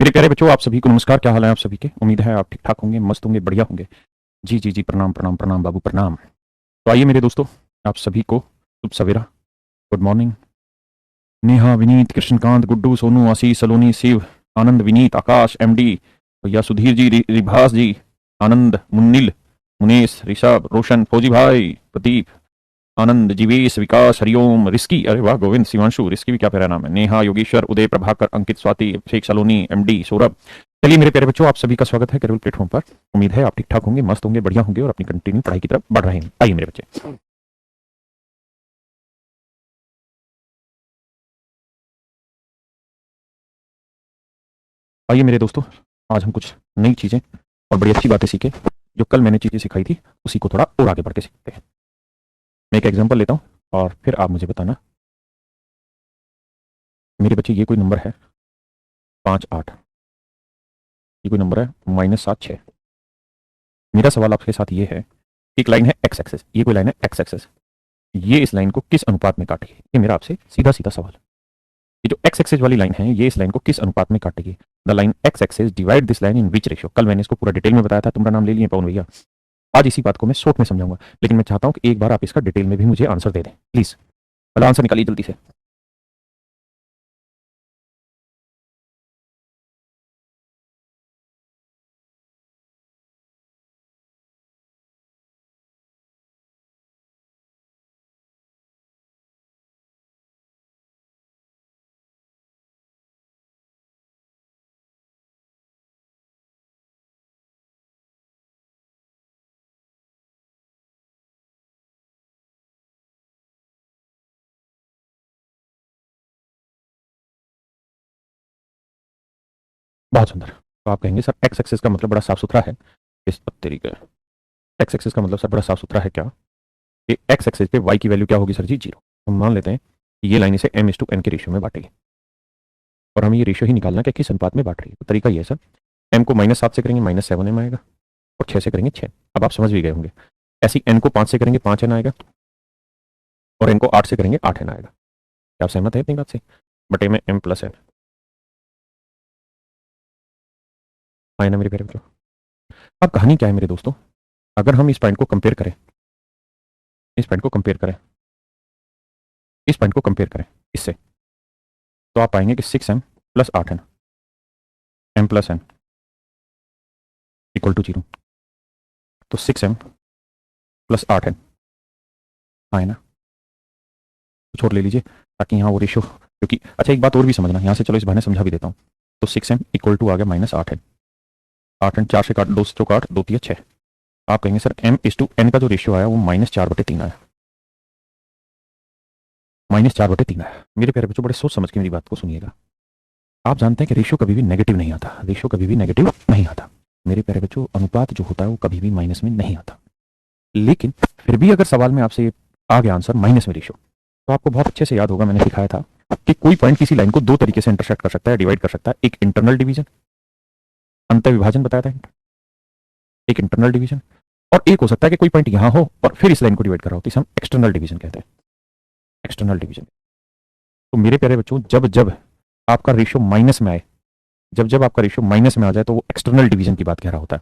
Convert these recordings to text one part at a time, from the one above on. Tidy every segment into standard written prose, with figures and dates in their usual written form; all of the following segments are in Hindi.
मेरे प्यारे बच्चों, आप सभी को नमस्कार। क्या हाल है आप सभी के? उम्मीद है आप ठीक ठाक होंगे, मस्त होंगे, बढ़िया होंगे। जी जी जी, प्रणाम प्रणाम प्रणाम बाबू, प्रणाम। तो आइए मेरे दोस्तों, आप सभी को शुभ सवेरा, गुड मॉर्निंग। नेहा, विनीत, कृष्णकांत, गुड्डू, सोनू, आशीष, सलोनी, शिव, आनंद, विनीत, आकाश, एमडी, भैया सुधीर जी, रिभास जी, आनंद, मुन्निल, मुनेश, ऋषभ, रोशन, फौजी भाई, प्रदीप, आनंद, जीवेश, विकास, हरिओम, रिस्की, अरे वाह, गोविंद, शिवांशु, रिस्की भी क्या प्यारा नाम है, नेहा, योगेश्वर, उदय, प्रभाकर, अंकित, स्वाति, शेख, सलोनी, एमडी, सौरभ। चलिए मेरे प्यारे बच्चों, आप सभी का स्वागत है केरल प्लेटफॉर्म पर। उम्मीद है आप ठीक ठाक होंगे, मस्त होंगे, बढ़िया होंगे और अपनी कंटिन्यू पढ़ाई की तरफ बढ़ रहे हैं। आइए मेरे बच्चे, आइए मेरे दोस्तों, आज हम कुछ नई चीजें और बड़ी अच्छी बातें सीखे। जो कल मैंने चीजें सिखाई थी उसी को थोड़ा और आगे बढ़ के सीखते हैं। मैं एक एग्जाम्पल लेता हूँ और फिर आप मुझे बताना। मेरे बच्चे, ये कोई नंबर है 5 8, ये कोई नंबर है -7 6। मेरा सवाल आपके साथ ये है, एक लाइन है एक्स एक्सेस, ये कोई लाइन है एक्स एक्सेस, ये इस लाइन को किस अनुपात में काटेगी? ये मेरा आपसे सीधा सीधा सवाल है। ये जो एक्स एक्सेस वाली लाइन है, ये इस लाइन को किस अनुपात में काटेगी? The line x axis divide this line in which ratio. कल मैंने इसको पूरा डिटेल में बताया था, तुम्हारा नाम ले लिए पवन भैया। आज इसी बात को मैं शॉर्ट में समझाऊंगा, लेकिन मैं चाहता हूं कि एक बार आप इसका डिटेल में भी मुझे आंसर दे दें प्लीज। पहला आंसर निकालिए जल्दी से। बहुत सुंदर। तो आप कहेंगे सर एक्स एक्सेस का मतलब बड़ा साफ सुथरा है। इस तरीके एक्स एक्सेस का मतलब सर बड़ा साफ सुथरा है क्या? कि एक्स एक्सेस पे वाई की वैल्यू क्या होगी सर जी? 0। हम मान लेते हैं कि ये लाइन इसे m/n के रेशियो में बांटेगी और हमें ये रेशियो ही निकालना कि किस अनुपात में बांट रही है। तो तरीका ये है सर, m को -7 से करेंगे -7m आएगा और 6 से करेंगे 6। अब आप समझ भी गए होंगे। ऐसी n को 5 से करेंगे 5n आएगा और n को 8 से करेंगे 8n आएगा। क्या आप सहमत है अपनी बात से? बटे में m+n आए ना मेरे प्यारे बच्चों? अब कहानी क्या है मेरे दोस्तों? अगर हम इस पॉइंट को कंपेयर करें, इस पॉइंट को कंपेयर करें, इस पॉइंट को कंपेयर करें इससे, तो आप पाएंगे कि 6m + 8n, m+n = 0। तो 6m + 8n आए ना? कुछ और ले लीजिए ताकि यहाँ वो रेशियो, क्योंकि अच्छा एक बात और भी समझना यहाँ से, चलो इस बहाने समझा भी देता हूँ। तो 6m = आ गया -8n, 8n 4 से काट, 2 से 2 काट, 2 × 6। आप कहेंगे सर m/n का जो रेशियो आया वो -4/3 आया, -4/3 आया। मेरे प्यारे बच्चों, बड़े सोच समझ के मेरी बात को सुनिएगा। आप जानते हैं कि रेशियो कभी भी नेगेटिव नहीं आता, रेशियो कभी भी नेगेटिव नहीं आता। मेरे प्यारे बच्चों, अनुपात जो होता है वो कभी भी माइनस में नहीं आता। लेकिन फिर भी अगर सवाल में आपसे आ गया आंसर माइनस में रेशियो, तो आपको बहुत अच्छे से याद होगा, मैंने सिखाया था कि कोई पॉइंट किसी लाइन को दो तरीके से इंटरसेक्ट कर सकता है, डिवाइड कर सकता है। एक इंटरनल डिवीजन, अंत विभाजन बताया था, एक इंटरनल डिवीजन, और एक हो सकता है कि कोई पॉइंट यहां हो और फिर इस लाइन को डिवाइड कर रहा हो, तो इसे हम एक्सटर्नल डिवीजन कहते हैं, एक्सटर्नल डिवीजन। तो मेरे प्यारे बच्चों, जब जब आपका रेशियो माइनस में आए, जब जब आपका रेशियो माइनस में आ जाए तो वो एक्सटर्नल डिवीजन की बात कह रहा होता है,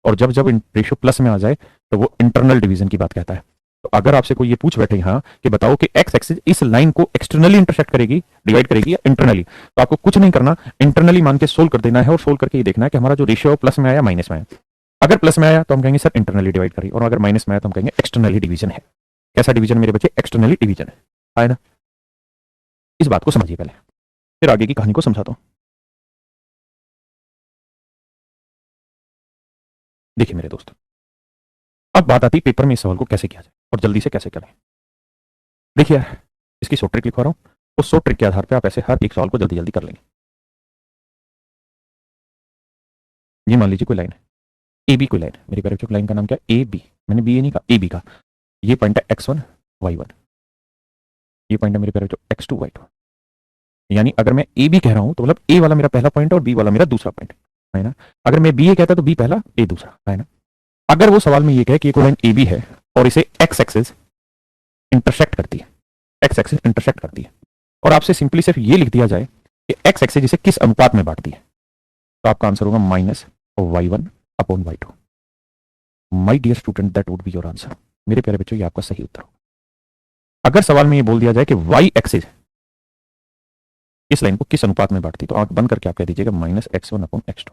और जब जब रेशियो प्लस में आ जाए तो वो इंटरनल डिवीजन की बात कहता है। तो अगर आपसे कोई ये पूछ बैठे यहाँ कि बताओ कि एक्स एक्सिस इस लाइन को एक्सटर्नली इंटरसेक्ट करेगी, डिवाइड करेगी या इंटरनली, तो आपको कुछ नहीं करना, इंटरनली मान के सोल्व कर देना है और सोल्व करके ये देखना है कि हमारा जो रेशियो है प्लस में आया माइनस में आया। अगर प्लस में आया तो हम कहेंगे सर इंटरनली डिवाइड करिए, और अगर माइनस में आया तो हम कहेंगे एक्सटर्नली डिवीजन है। कैसा डिवीजन मेरे बच्चे? एक्सटर्नली डिवीजन है ना? इस बात को समझिए पहले, फिर आगे की कहानी को समझाता हूं। देखिए मेरे दोस्त, अब बात आती है पेपर में इस सवाल को कैसे किया जाए और जल्दी से कैसे करें। देखिए यार, इसकी शॉर्ट ट्रिक लिखवा रहा हूँ, उस शॉर्ट ट्रिक के आधार पे आप ऐसे हर एक सवाल को जल्दी जल्दी कर लेंगे। ये मान लीजिए कोई लाइन है, ए बी कोई लाइन, मेरी प्यारे बच्चों लाइन का नाम क्या है? A B. मैंने बी ए नहीं कहा, ए बी का। ये पॉइंट है x1 y1, ये पॉइंट है मेरे प्यारे बच्चों x2 y2। यानी अगर मैं ए बी कह रहा हूं तो मतलब ए वाला मेरा पहला पॉइंट है और बी वाला मेरा दूसरा पॉइंट है ना? अगर मैं बी ए कहता तो बी पहला ए दूसरा, है ना? अगर वो सवाल में ये कहे कि कोई लाइन ए बी है और इसे एक्स एक्सिस इंटरसेक्ट करती है, एक्स एक्सिस इंटरसेक्ट करती है, और आपसे सिंपली सिर्फ ये लिख दिया जाए कि एक्स एक्सिस इसे किस अनुपात में बांटती है, तो आपका आंसर होगा -y1/y2। My dear student, that would be your answer. मेरे प्यारे बच्चों, ये आपका सही उत्तर होगा। अगर सवाल में ये बोल दिया जाए कि वाई एक्सिस इस लाइन को किस अनुपात में बांटती, तो आंख बंद करके आप कह दीजिएगा -x1/x2।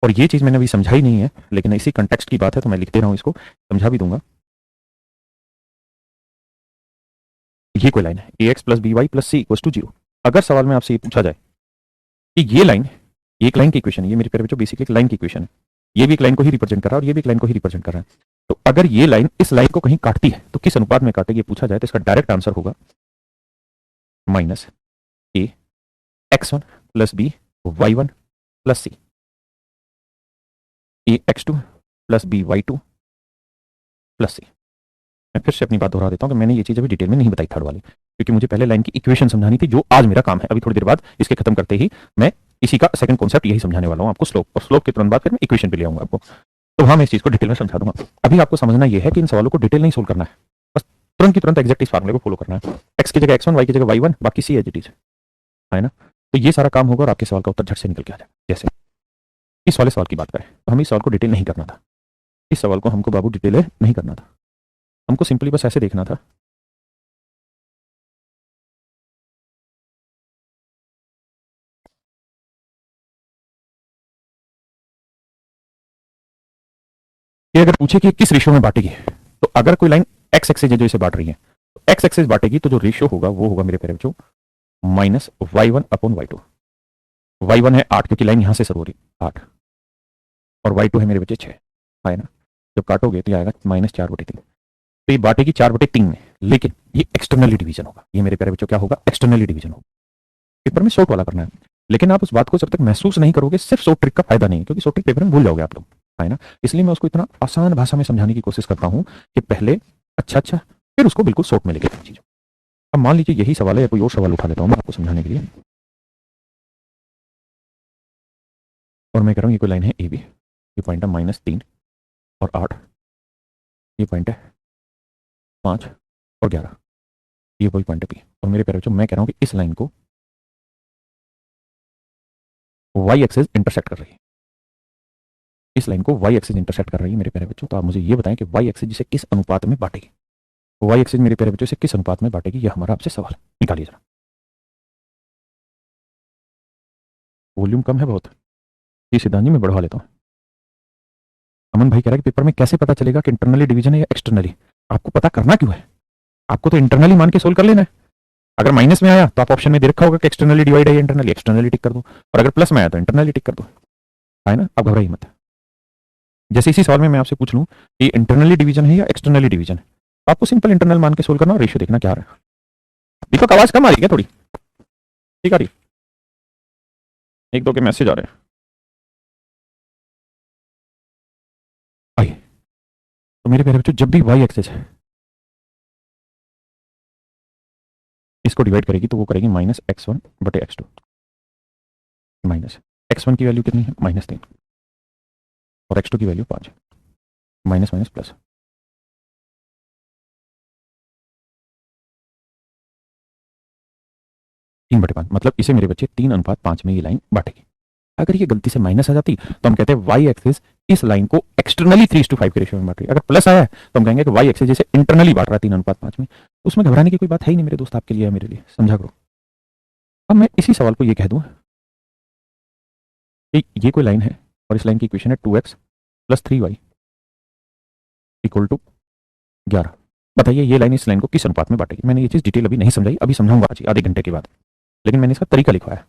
और ये चीज मैंने अभी समझाई नहीं है, लेकिन इसी कंटेक्स्ट की बात है तो मैं लिखते रहा हूं, इसको समझा भी दूंगा। ये कोई लाइन है ax + by + c = 0। अगर सवाल में आपसे ये पूछा जाए कि ये लाइन, एक लाइन की इक्वेशन है, ये मेरे प्यारे बच्चों बेसिकली एक लाइन की इक्वेशन है, ये भी एक लाइन को ही रिप्रेजेंट कर रहा है और ये भी एक लाइन को ही रिप्रेजेंट कर रहा है, तो अगर ये लाइन इस लाइन को कहीं काटती है तो किस अनुपात में काटेगी, ये पूछा जाए तो इसका डायरेक्ट आंसर होगा -a(x1 + b)(y1 + c) ax2 + by2 + c। मैं फिर से अपनी बात दोहरा देता हूं कि मैंने ये चीज अभी डिटेल में नहीं बताई थर्ड वाली, क्योंकि मुझे पहले लाइन की इक्वेशन समझानी थी, जो आज मेरा काम है। अभी थोड़ी देर बाद इसके खत्म करते ही मैं इसी का सेकंड कॉन्सेप्ट यही समझाने वाला हूं आपको, स्लोप, और स्लोप के तुरंत बाद फिर मैं इक्वेशन पे ले आऊंगा आपको। तो हाँ, मैं इस चीज को डिटेल में समझा दूंगा। अभी आपको समझना यह है कि इन सवालों को डिटेल नहीं सोल्व करना है, बस तुरंत की तुरंत एग्जैक्ट इस फार्मूले को फॉलो करना है। एक्स की जगह x1, y की जगह y1, बाकी सी एज इट इज, है ना। तो ये सारा काम होगा और आपके सवाल का उत्तर झट से निकल के आ जाएगा। जैसे इस वाले सवाल की बात करें तो हमें इस सवाल को डिटेल नहीं करना था, इस सवाल को हमको बाबू डिटेल नहीं करना था, हमको सिंपली बस ऐसे देखना था कि अगर पूछे कि किस रेशियो में बांटेगी, तो अगर कोई लाइन एक्स एक्सिस है जो इसे बांट रही है, तो एक्स एक्सिस बांटेगी तो जो रेशियो होगा वो होगा मेरे प्यारे बच्चों -y1/y2। y1 है 8, क्योंकि लाइन यहां से शुरू हो रही है 8, और y2 है मेरे बच्चे 6, है ना। जब काटोगे तो ये आएगा -4/3। तो ये बांटेगी 4/3 में, लेकिन ये एक्सटर्नली डिवीजन होगा। ये मेरे प्यारे बच्चों क्या होगा, एक्सटर्नली डिवीजन होगा। पेपर में शॉर्ट वाला करना है, लेकिन आप उस बात को जब तक महसूस नहीं करोगे, सिर्फ शॉर्ट ट्रिक का फायदा नहीं है, क्योंकि शॉर्ट ट्रिक पेपर में भूल जाओगे आप लोग, है ना। इसलिए मैं उसको इतना आसान भाषा में समझाने की कोशिश करता हूं कि पहले अच्छा फिर उसको बिल्कुल शॉर्ट में लेके चीजों। अब मान लीजिए यही सवाल है, या कोई और सवाल उठा लेता हूं मैं आपको समझाने के लिए, और मैं कह रहा हूं ये कोई लाइन है ए बी, ये पॉइंट है -3 और 8, ये पॉइंट है 5 और 11, ये वही पॉइंट है पी। और मेरे प्यारे बच्चों, मैं कह रहा हूं कि इस लाइन को वाई एक्सिस इंटरसेक्ट कर रही है, इस लाइन को वाई एक्सिस इंटरसेक्ट कर रही है मेरे प्यारे बच्चों। तो आप मुझे ये बताएं कि वाई एक्सिस जिसे किस अनुपात में बांटेगी, वाई एक्सिस मेरे प्यारे बच्चों से किस अनुपात में बांटेगी, ये हमारा आपसे सवाल है। निकालिए जरा। वॉल्यूम कम है बहुत, ये सिद्धांत जी मैं बढ़वा लेता हूँ। अमन भाई कह रहा है कि पेपर में कैसे पता चलेगा कि इंटरनली डिवीजन है या एक्सटर्नली। आपको पता करना क्यों है, आपको तो इंटरनली मान के सोल्व कर लेना है। अगर माइनस में आया तो आप ऑप्शन में दे रखा होगा कि एक्सटर्नली डिवाइड है, इंटरनली, एक्सटर्नली टिक कर दो, और अगर प्लस में आया तो इंटरनली टिक कर दो, है ना। अब घबराइए मत। जैसे इसी सवाल में मैं आपसे पूछ लूं कि इंटरनली डिवीजन है या एक्सटर्नली डिवीजन है, तो आपको सिंपल इंटरनल मान के सोल्व करना और रेशियो देखना क्या आ रहा है। दीपक आवाज कम आ रही है क्या थोड़ी, ठीक आ रही, एक दो के मैसेज आ रहे हैं। आइए, तो मेरे प्यारे बच्चों, जब भी वाई एक्सिस है इसको डिवाइड करेगी तो वो करेगी -x1/x2। माइनस x1 की वैल्यू कितनी है, -3, और x2 की वैल्यू 5, माइनस माइनस प्लस। तीन बटे पांच, मतलब इसे मेरे बच्चे 3:5 में ये लाइन बांटेगी। अगर ये गलती से माइनस आ जाती तो हम कहते हैं वाई एक्सिस इस लाइन को एक्सटर्नली 3:5 के रेशियो में बांट रही है। अगर प्लस आया है तो हम कहेंगे कि वाई एक्सिस जैसे इंटरनली बांट रहा है 3:5 में। उसमें घबराने की कोई बात है ही नहीं मेरे दोस्त, आपके लिए है, मेरे लिए, समझा करो। अब मैं इसी सवाल को ये कह दूं कि ये कोई लाइन है और इस लाइन की इक्वेशन है 2x + 3y = 11। बताइए ये लाइन इस लाइन को किस अनुपात में बांटेगी। मैंने ये चीज डिटेल अभी नहीं समझाई, अभी समझाऊंगा आज आधे घंटे के बाद, लेकिन मैंने इसका तरीका लिखवाया है।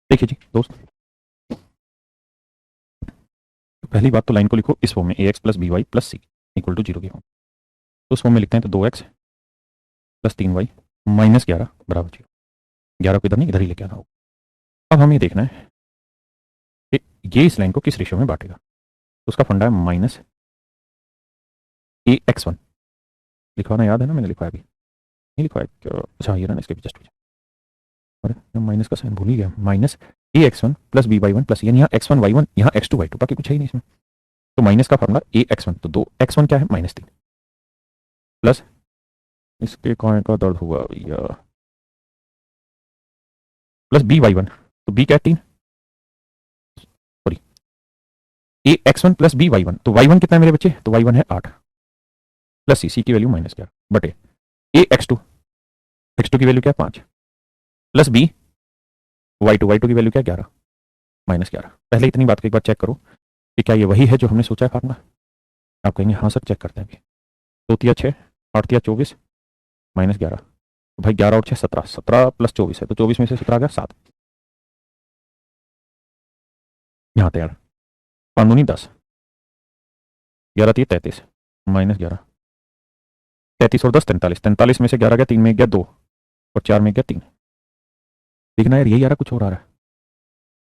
देखिए जी दोस्त, तो पहली बात तो लाइन को लिखो इस फॉर्म में ax + by + c = 0 की फॉर्म। तो उस फॉर्म में लिखते हैं तो 2x + 3y - 11 = 0। 11 को इधर नहीं, इधर ही लेके आना होगा। अब हमें देखना है कि ये इस लाइन को किस रेशियो में बांटेगा। तो उसका फंडा है माइनस AX1। लिखवाना याद है ना, मैंने लिखवाया, अभी नहीं लिखवाया क्या? अच्छा ये ना, इसके भी जस्ट, अरे माइनस का साइन भूल ही गया। Minus AX1 plus B/1 plus, यानी यहाँ X1 Y1, यहाँ X2 Y2, बाकी कुछ है ही नहीं इसमें। तो माइनस का फॉर्मूला AX1, तो 2X1 क्या है, -3, प्लस इसके कौन का दर्द हुआ भैया, प्लस B/1, तो B क्या है 3, सॉरी AX1 प्लस B/1, तो Y1 कितना है मेरे बच्चे, तो Y1 है 8, प्लस C की वैल्यू -11 बटे AX2, X2 की वैल्यू क्या है 5, प्लस B Y2 की वैल्यू क्या है 11, -11। पहले इतनी बात को एक बार चेक करो कि क्या ये वही है जो हमने सोचा है फार्मूला। आप कहेंगे हाँ सर चेक करते हैं अभी। 2 × 6 8 × 24 -11, तो भाई 11 और 6 17, 17 प्लस 24 है, तो 24 में से 17 आ गया 7, यहाँ तैयार 5 दूनी 10, 11 3 33, -11, 33 और 10 43, 43 में से 11 गया, 3 में गया 2 और 4 में गया 3। लिखना यार यही आ रहा, कुछ और आ रहा है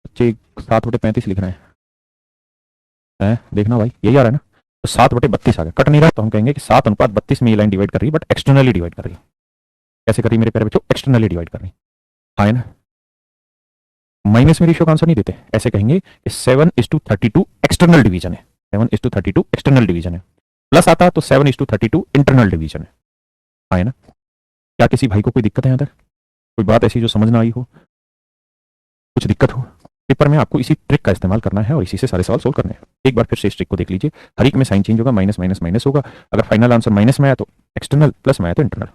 बच्चे, 7/35 लिखना है, देखना भाई यही आ रहा है ना, तो 7/32 आ गया, कट नहीं रहा, तो हम कहेंगे कि 7:32 में ये लाइन डिवाइड कर रही है, बट एक्सटर्नली डिवाइड कर रही है। कैसे कर रही है मेरे प्यारे बच्चों, एक्सटर्नली डिवाइड कर रही है, हाँ है ना। माइनस में रेशियो का आंसर नहीं देते, ऐसे कहेंगे कि 7:32 एक्सटर्नल डिवीजन है, 7:32 एक्सटर्नल डिवीजन है, प्लस आता तो 7:32 इंटरनल डिवीजन है, हाँ है ना। क्या किसी भाई को कोई दिक्कत है यहाँ तक, कोई बात ऐसी जो समझ ना आई हो, कुछ दिक्कत हो, पेपर में आपको इसी ट्रिक का इस्तेमाल करना है और इसी से सारे सवाल सोल्व करने हैं। एक बार फिर से इस ट्रिक को देख लीजिए, हर एक में साइन चेंज होगा, माइनस माइनस माइनस होगा, अगर फाइनल आंसर माइनस में आया तो एक्सटर्नल, प्लस में आया तो इंटरनल।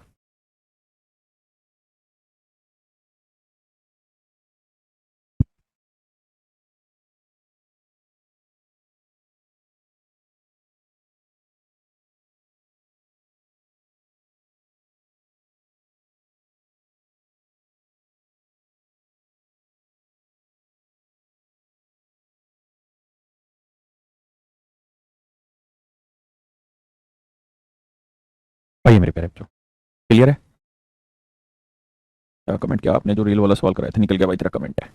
आइए मेरे प्यारे बच्चों, क्लियर है? कमेंट किया आपने, जो रील वाला सवाल कराया था निकल गया भाई तेरा कमेंट है।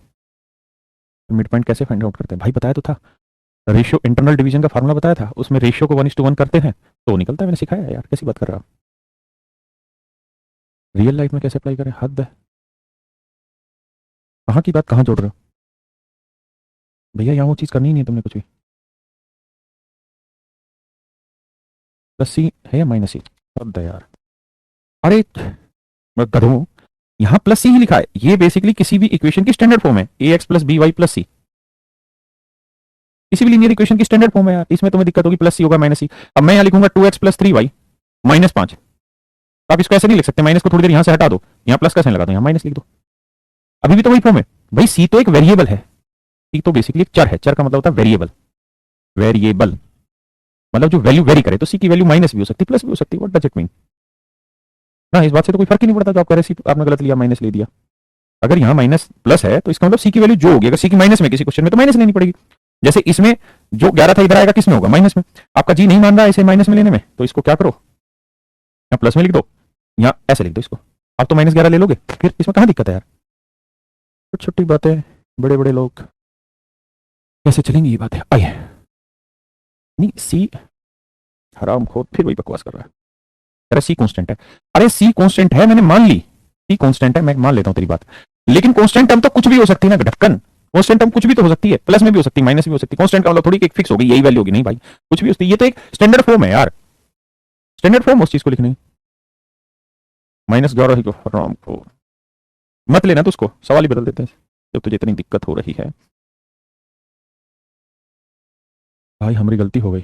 मिड पॉइंट कैसे फाइंड आउट करते हैं भाई, बताया तो था, रेशियो इंटरनल डिवीजन का फार्मूला बताया था, उसमें रेशियो को 1:1 करते हैं तो निकलता है, मैंने सिखाया यार, कैसी बात कर रहा हूँ। रियल लाइफ में कैसे अप्लाई करें, हद है, कहाँ की बात कहाँ जोड़ रहे हो भैया, यहाँ वो चीज़ करनी ही नहीं है तुमने कुछ भी। प्लस सी है या माइनस सी, हद है यार, अरे मैं गधों, यहाँ प्लस सी ही लिखा है, ये बेसिकली किसी भी इक्वेशन की स्टैंडर्ड फॉर्म है, AX प्लस BY प्लस सी, किसी भी लीनियर इक्वेशन की स्टैंडर्ड फॉर्म है यार, इसमें तुम्हें दिक्कत होगी प्लस सी होगा माइनस सी। अब मैं यहाँ लिखूंगा 2x प्लस 3y -5, आप इसको ऐसे नहीं लिख सकते, माइनस को थोड़ी देर यहाँ से हटा दो, यहाँ प्लस का साइन लगा दो, यहाँ माइनस लिख दो, अभी भी तो वही फॉर्म है भाई। सी तो एक वेरिएबल है, सी तो बेसिकली एक चर है, चर का मतलब होता है वेरिएबल, वेरिएबल मतलब जो वैल्यू वेरी करे, तो सी की वैल्यू माइनस भी हो सकती है प्लस भी हो सकती है, व्हाट डज इट मीन ना, इस बात से तो कोई फर्क ही नहीं पड़ता, जो आप कह रहे सी आपने गलत लिया, माइनस ले दिया। अगर यहाँ माइनस प्लस है तो इसका मतलब सी की वैल्यू जो होगी, अगर सी की माइनस में किसी क्वेश्चन में, तो माइनस लेनी पड़ेगी। जैसे इसमें जो 11 था इधर आएगा किस में होगा, माइनस में। आपका जी नहीं मान रहा है इसे माइनस में लेने में, तो इसको क्या करो, यहाँ प्लस में लिख दो, यहाँ ऐसे लिख दो इसको, आप तो -11 ले लोगे, फिर इसमें कहाँ दिक्कत है यार। छोटी छोटी बातें, बड़े बड़े लोग कैसे चलेंगी ये बात है। आइए, नहीं सी हराम खोर फिर वही बकवास कर रहा है, अरे सी कांस्टेंट है, अरे सी कांस्टेंट है, मैंने मान ली सी कांस्टेंट है, मैं मान लेता हूँ तेरी बात, लेकिन कांस्टेंट टर्म तो कुछ भी हो सकती है ना ढक्कन, कांस्टेंट टर्म कुछ भी तो हो सकती है, प्लस में भी हो सकती है माइनस भी हो सकती है, कांस्टेंट का मतलब थोड़ी एक फिक्स होगी यही वैल्यू होगी, नहीं भाई कुछ भी होती है, ये तो एक स्टैंडर्ड फॉर्म है यार, स्टैंडर्ड फॉर्म उस चीज को लिखने -11 ही को हराम खोर, मत लेना तो उसको सवाल ही बदल देते हैं जब तुझे इतनी दिक्कत हो रही है। भाई हमारी गलती हो गई,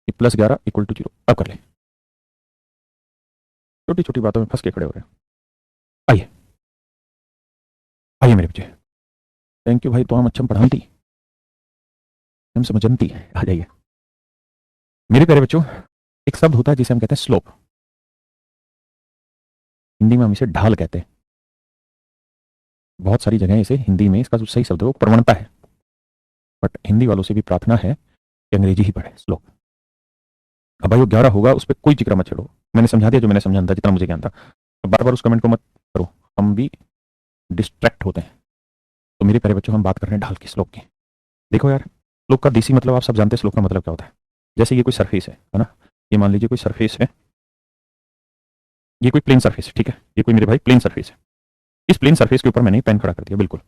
+11 = 0, अब कर ले, छोटी छोटी बातों में फंस के खड़े हो रहे हैं। आइए आइए मेरे बच्चे, थैंक यू भाई, तो हम अच्छा पढ़ाती हम समझती, आ जाइए मेरे प्यारे बच्चों। एक शब्द होता है जिसे हम कहते हैं स्लोप, हिंदी में हम इसे ढाल कहते हैं, बहुत सारी जगह इसे हिंदी में इसका जो सही शब्द है वो प्रवणता है, बट हिंदी वालों से भी प्रार्थना है कि अंग्रेजी ही पढ़े, स्लोप। अब भाई वो 11 होगा उस पर कोई जिक्र मत छेड़ो, मैंने समझा दिया जो मैंने समझा था, जितना मुझे ज्ञान था, अब बार बार उस कमेंट को मत करो, हम भी डिस्ट्रैक्ट होते हैं। तो मेरे प्यारे बच्चों हम बात कर रहे हैं ढाल की, स्लोप की। देखो यार, स्लोप का देसी मतलब आप सब जानते हैं स्लोप का मतलब क्या होता है। जैसे ये कोई सरफेस है ना, ये मान लीजिए कोई सरफेस है, ये कोई प्लेन सरफेस है, ठीक है, ये कोई मेरे भाई प्लेन सरफेस है। इस प्लेन सरफेस के ऊपर मैंने पेन खड़ा कर दिया, बिल्कुल।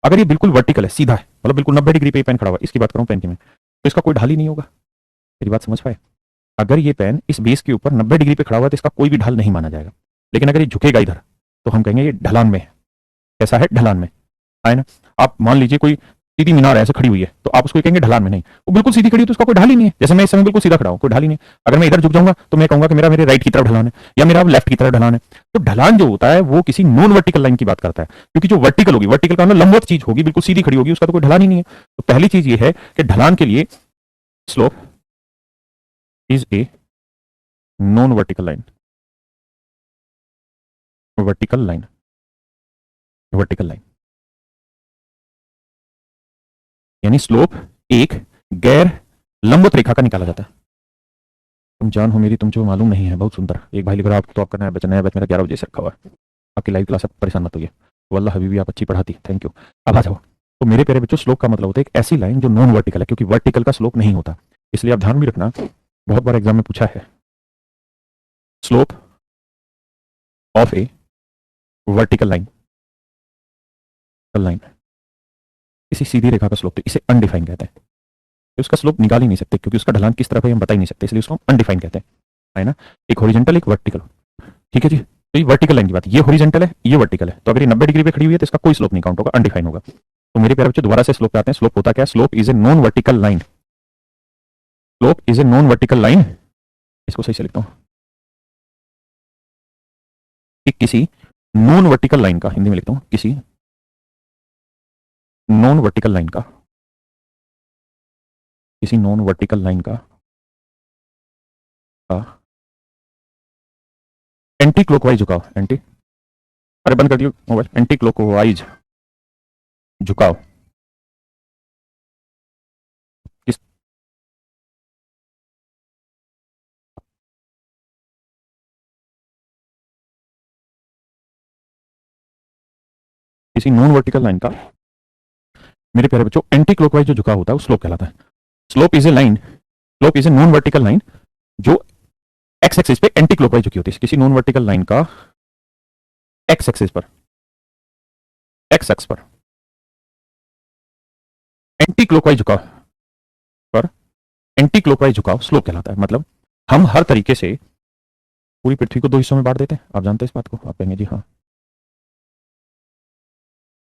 अगर ये बिल्कुल वर्टिकल है, सीधा है, मतलब बिल्कुल 90 डिग्री पे ये पेन खड़ा हुआ है, इसकी बात करूं पेन की मैं, तो इसका कोई ढाल ही नहीं होगा। मेरी बात समझ पाए? अगर ये पेन इस बेस के ऊपर 90 डिग्री पे खड़ा हुआ है तो इसका कोई भी ढाल नहीं माना जाएगा। लेकिन अगर ये झुकेगा इधर तो हम कहेंगे ये ढलान में है। कैसा है? ढलान में है ना। आप मान लीजिए कोई सीधी मीनार ऐसे खड़ी हुई है तो आप उसको कहेंगे ढलान में, नहीं, वो बिल्कुल सीधी खड़ी है तो उसका कोई ढाल ही नहीं है। जैसे मैं इस समय बिल्कुल सीधा खड़ा हूं, कोई ढाल ही नहीं है। अगर मैं इधर झुक जाऊंगा तो मैं कहूंगा कि मेरा मेरे राइट की तरफ ढलान है या मेरा लेफ्ट की तरफ ढलान है। तो ढलान जो होता है वो किसी नॉन वर्टिकल लाइन की बात करता है, क्योंकि जो वर्टिकल होगी, वर्टिकल का मतलब लंबवत चीज होगी, बिल्कुल सीधी खड़ी होगी, उसका तो कोई ढलान ही नहीं है। तो पहली चीज ये है कि ढलान के लिए slope is a non vertical line. Vertical line, vertical line यानी स्लोप एक गैर लंबवत रेखा का निकाला जाता है। तुम जान हो मेरी, तुमको मालूम नहीं है, बहुत सुंदर। एक भाई लिख रहा है आप तो आपका नया बैच मेरा 11 बजे से रखा हुआ है। आपकी लाइव क्लास, आप परेशान मत होइए, वल्लाह हबीबी आप अच्छी पढ़ाती, थैंक यू। अब आ जाओ। तो मेरे प्यारे बच्चों, स्लोप का मतलब होता है एक ऐसी लाइन जो नॉन वर्टिकल है, क्योंकि वर्टिकल का स्लोप नहीं होता। इसलिए आप ध्यान भी रखना, बहुत बार एग्जाम में पूछा है, slope of A vertical line, line इसी सीधी रेखा का स्लोप, तो इसे अनडिफाइन कहते हैं। तो उसका स्लोप निकाल ही नहीं सकते, क्योंकि उसका ढलान किस तरफ है हम बता ही नहीं सकते, इसलिए उसको अनडिफाइन कहते हैं, है ना। एक हॉरिजॉन्टल, एक वर्टिकल, ठीक है जी। तो ये वर्टिकल लाइन की बात, ये हॉरिजॉन्टल है, ये वर्टिकल है। तो अगर ये 90 डिग्री पे खड़ी हुई है तो इसका कोई स्लोप नहीं काउंट होगा, अनडिफाइन होगा। तो मेरे प्यारे बच्चों दोबारा से स्लोप पे आते हैं। स्लोप होता क्या है? Slope is a non vertical line. Slope is a non vertical line, इसको सही से लिखता हूं कि किसी नॉन वर्टिकल लाइन का, हिंदी में लिखता हूं, किसी नॉन वर्टिकल लाइन का, किसी नॉन वर्टिकल लाइन का एंटी क्लॉकवाइज झुकाव, एंटी, अरे बंद कर दियो मोबाइल, एंटी क्लॉकवाइज झुकाव किस, किसी नॉन वर्टिकल लाइन का मेरे प्यारे बच्चों एंटी क्लॉकवाइज जो झुकाव होता है वो स्लोप कहलाता है। Slope is a line, slope is a non vertical line जो एक्स एक्सिस पे एंटी क्लॉकवाइज झुकी होती है। किसी नॉन वर्टिकल लाइन का एक्स एक्सिस पर, एक्स एक्स पर एंटी क्लॉकवाइज झुकाव, पर एंटी क्लॉकवाइज झुकाव स्लोप कहलाता है। मतलब हम हर तरीके से पूरी पृथ्वी को दो हिस्सों में बांट देते हैं, आप जानते हैं इस बात को? आप कहेंगे जी हाँ।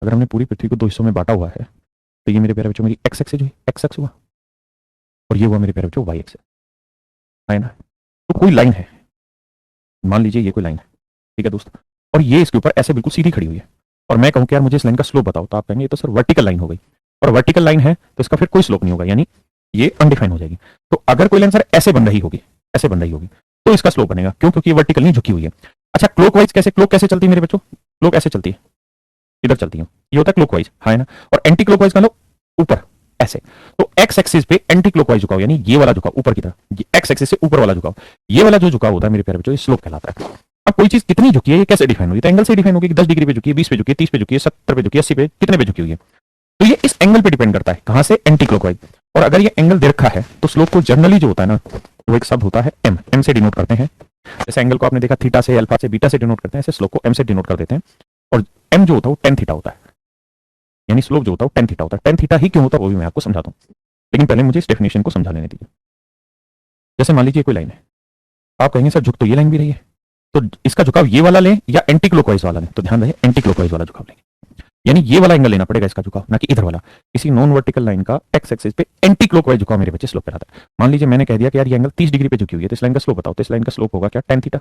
अगर हमने पूरी पृथ्वी को दो हिस्सों में बांटा हुआ है तो ये मेरे प्यारे बच्चों मेरी एक्स एक्सिस हुई, एक्स एक्स हुआ, और ये हुआ मेरे प्यारे बच्चों वाई एक्सिस, है ना। तो कोई लाइन है, मान लीजिए ये कोई लाइन है, ठीक है दोस्त, और ये इसके ऊपर ऐसे बिल्कुल सीधी खड़ी हुई है, और मैं कहूं कि यार मुझे इस लाइन का स्लोप बताओ, तो आप कहेंगे ये तो सर वर्टिकल लाइन हो गई, और वर्टिकल लाइन है तो इसका फिर कोई स्लोप नहीं होगा, यानी ये अनडिफाइन हो जाएगी। तो अगर कोई लाइन सर ऐसे बन रही होगी, ऐसे बन रही होगी, तो इसका स्लोप बनेगा, क्यों? क्योंकि ये वर्टिकल नहीं झुकी हुई है। अच्छा, क्लॉकवाइज कैसे, क्लॉक कैसे चलती है मेरे बच्चों? क्लॉक ऐसे चलती है, इधर चलती है, ये होता है क्लॉकवाइज, है ना। और एंटी क्लॉकवाइज का लो ऊपर ऐसे। तो एक्स एक्सिस पे एंटी क्लॉकवाइज झुकाव, यानी ये वाला झुकाव ऊपर की तरफ, एक्स एक्सिस से ऊपर वाला झुकाव, ये वाला जो झुकाव होता है मेरे प्यारे बच्चों, ये स्लोप कहलाता है। अब कोई चीज कितनी झुकी है ये कैसे डिफाइन होगी? तो एंगल से डिफाइन होगी कि 10 डिग्री पे झुकी है, 20 पे झुकी है, 30 पे झुकी है, 70 पे झुकी है, 80 पे, कितने पे झुकी हुई है। तो ये इस एंगल पे डिपेंड करता है, कहां से? Anti clockwise. और अगर ये एंगल दे रखा है तो स्लोप को जनरली जो होता है ना, वो एक शब्द होता है एम, एम से डिनोट करते हैं। जैसे एंगल को आपने देखा थीटा से, अल्फा से, बीटा से डिनोट करते हैं, ऐसे स्लोप को एम से डिनोट कर देते हैं। और एम जो होता है वो टेन थीटा होता है, यानी स्लोप जो होता है वो टेन थीटा होता है। टेन थीटा ही क्यों होता है वो भी मैं आपको समझाता हूँ, लेकिन पहले मुझे इस डेफिनेशन को समझा लेने दीजिए। जैसे मान लीजिए कोई लाइन है, आप कहेंगे सर झुक तो ये लाइन भी रही है, तो इसका झुकाव ये वाला लें या एंटी क्लॉकवाइज वाला लें? तो ध्यान रहे एंटी क्लॉकवाइज वाला झुकाव लेंगे, यानी ये वाला एंगल लेना पड़ेगा इसका झुकाव, ना कि इधर वाला। किसी नॉन वर्टिकल लाइन का एक्स एक्सिस पे एंटी क्लॉकवाइज झुकाव मेरे बच्चे स्लोप कहलाता है। मान लीजिए मैंने कह दिया कि यार ये एंगल 30 डिग्री पे झुकी हुई है, तो इस लाइन का स्लोप बताओ। तो इस लाइन का स्लोप होगा क्या? टेन थीटा,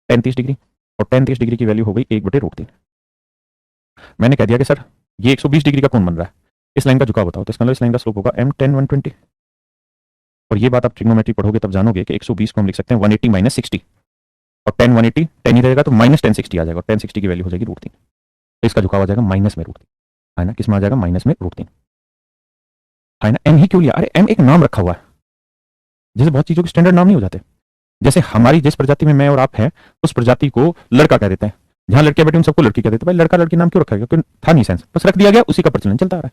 टेन 30 डिग्री, और टेन 30 डिग्री की वैल्यू हो गई 1/√3। मैंने कह दिया कि सर ये 120 डिग्री का कोण बन रहा है, इस लाइन का झुकाव बताओ। तो इसका मतलब इस लाइन का स्लोप होगा m 10 120। और ये बात आप ट्रिग्नोमेट्री पढ़ोगे तब जानोगे कि 120 को हम लिख सकते हैं 180 माइनस 60, और 10 180 10 ही रहेगा तो माइनस 10 60 आ जाएगा, और 10 60 की वैल्यू हो जाएगी √3। तो इसका झुकाव आ जाएगा माइनस में √3, है ना। किस में आ जाएगा? माइनस में √3, है ना। एम ही क्यों लिया? अरे एम एक नाम रखा हुआ है, जैसे बहुत चीजों के स्टैंडर्ड नाम नहीं हो जाते। जैसे हमारी जिस प्रजाति में मैं और आप हैं उस प्रजाति को लड़का कह देते हैं, जहां लड़कियां बैठी उन सबको लड़की कहते थे, भाई लड़का लड़की नाम क्यों रखा गया, क्योंकि था नहीं सेंस, बस रख दिया गया, उसी का प्रचलन चलता आ रहा है।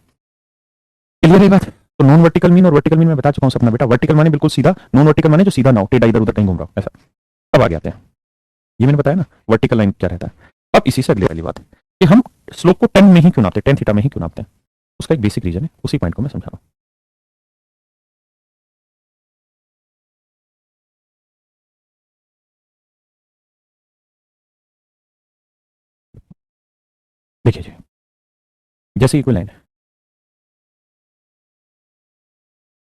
क्लियर है बात? तो नॉन वर्टिकल मीन और वर्टिकल मीन मैं बता चुका हूं अपना बेटा। वर्टिकल माने बिल्कुल सीधा, नॉन वर्टिकल माने जो सीधा ना हो, टेढ़ा इधर उधर कहीं घूम रहा हो, ऐसा। अब आगे आते हैं, ये मैंने बताया ना वर्टिकल लाइन क्या रहता है। अब इसी से अगली वाली बात है कि हम स्लोप को टेन में ही क्यों नापते हैं, टेन थीटा में ही क्यों नापते हैं, उसका एक बेसिक रीजन है, उसी पॉइंट को मैं समझा रहा हूं। देखिए जी, जैसे ये कोई लाइन है,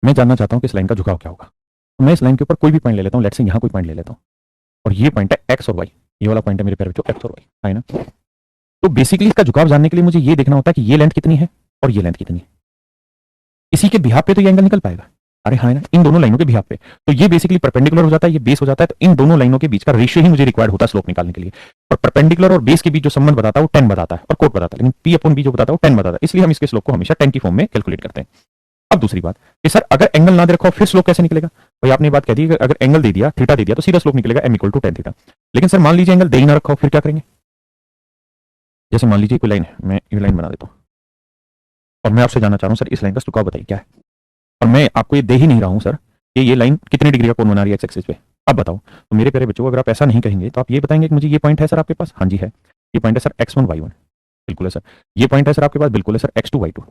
मैं जानना चाहता हूं कि इस लाइन का झुकाव क्या होगा, तो मैं इस लाइन के ऊपर कोई भी पॉइंट ले लेता हूं, लेट्स से यहां कोई पॉइंट ले लेता हूं, और ये पॉइंट है एक्स और वाई, ये वाला पॉइंट है मेरे प्यारे बच्चों एक्स और वाई, है ना। तो बेसिकली इसका झुकाव जानने के लिए मुझे ये देखना होता है कि ये लेंथ कितनी है और ये लेंथ कितनी है, इसी के बिहाफ पे तो ये एंगल निकल पाएगा। अरे हाँ ना, इन दोनों लाइनों के बिहाफ पे। तो ये बेसिकली परपेंडिकुलर हो जाता है, ये बेस हो जाता है, तो इन दोनों लाइनों के बीच का रेशियो ही मुझे रिक्वायर्ड होता है स्लोप निकालने के लिए। और परपेंडिकुलर और बेस के बीच जो संबंध बताता है वो 10 बताता है और कोट बताता है, लेकिन पी अपॉन बी जो बताता है वो 10 बताता है, इसलिए हम इसके स्लोप को हमेशा 10 की फॉर्म में कैलकुलेट करते हैं। अब दूसरी बात कि सर अगर एंगल ना दे रखा हो फिर स्लोप कैसे निकलेगा, भाई आपने बात कह दी अगर एंगल दे दिया, थीटा दे दिया, तो सीधा स्लोप निकलेगा m equal to ten theta. लेकिन सर मान लीजिए एंगल दे ही ना रखा हो, फिर क्या करेंगे। जैसे मान लीजिए कोई लाइन है, मैं ये लाइन बना देता हूँ और मैं आपसे जानना चाह रहा हूँ सर इस लाइन का झुकाव बताइए क्या है, और मैं आपको ये दे ही नहीं रहा हूँ सर कि ये लाइन कितने डिग्री का कोण बना रही है एक्स एक्सिस पे। अब बताओ, तो मेरे प्यारे बच्चों अगर आप ऐसा नहीं कहेंगे तो आप ये बताएंगे कि मुझे ये पॉइंट है सर आपके पास, हाँ जी है, ये पॉइंट है सर x1 y1, बिल्कुल है सर। ये पॉइंट है सर आपके पास, बिल्कुल है सर x2 y2,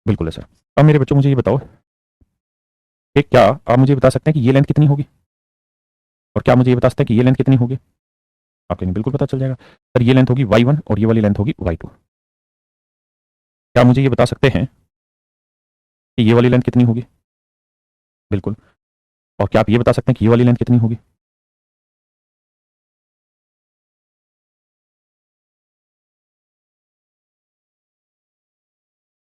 बिल्कुल है सर। अब मेरे बच्चों मुझे ये बताओ कि क्या आप मुझे बता सकते हैं कि ये लेंथ कितनी होगी, और क्या मुझे ये बता सकते हैं कि ये लेंथ कितनी होगी, आपको नहीं बिल्कुल पता चल जाएगा सर ये लेंथ होगी y1 और ये वाली लेंथ होगी y2। क्या मुझे ये बता सकते हैं कि ये वाली लेंथ कितनी होगी, बिल्कुल। और क्या आप ये बता सकते हैं कि ये वाली लेंथ कितनी होगी,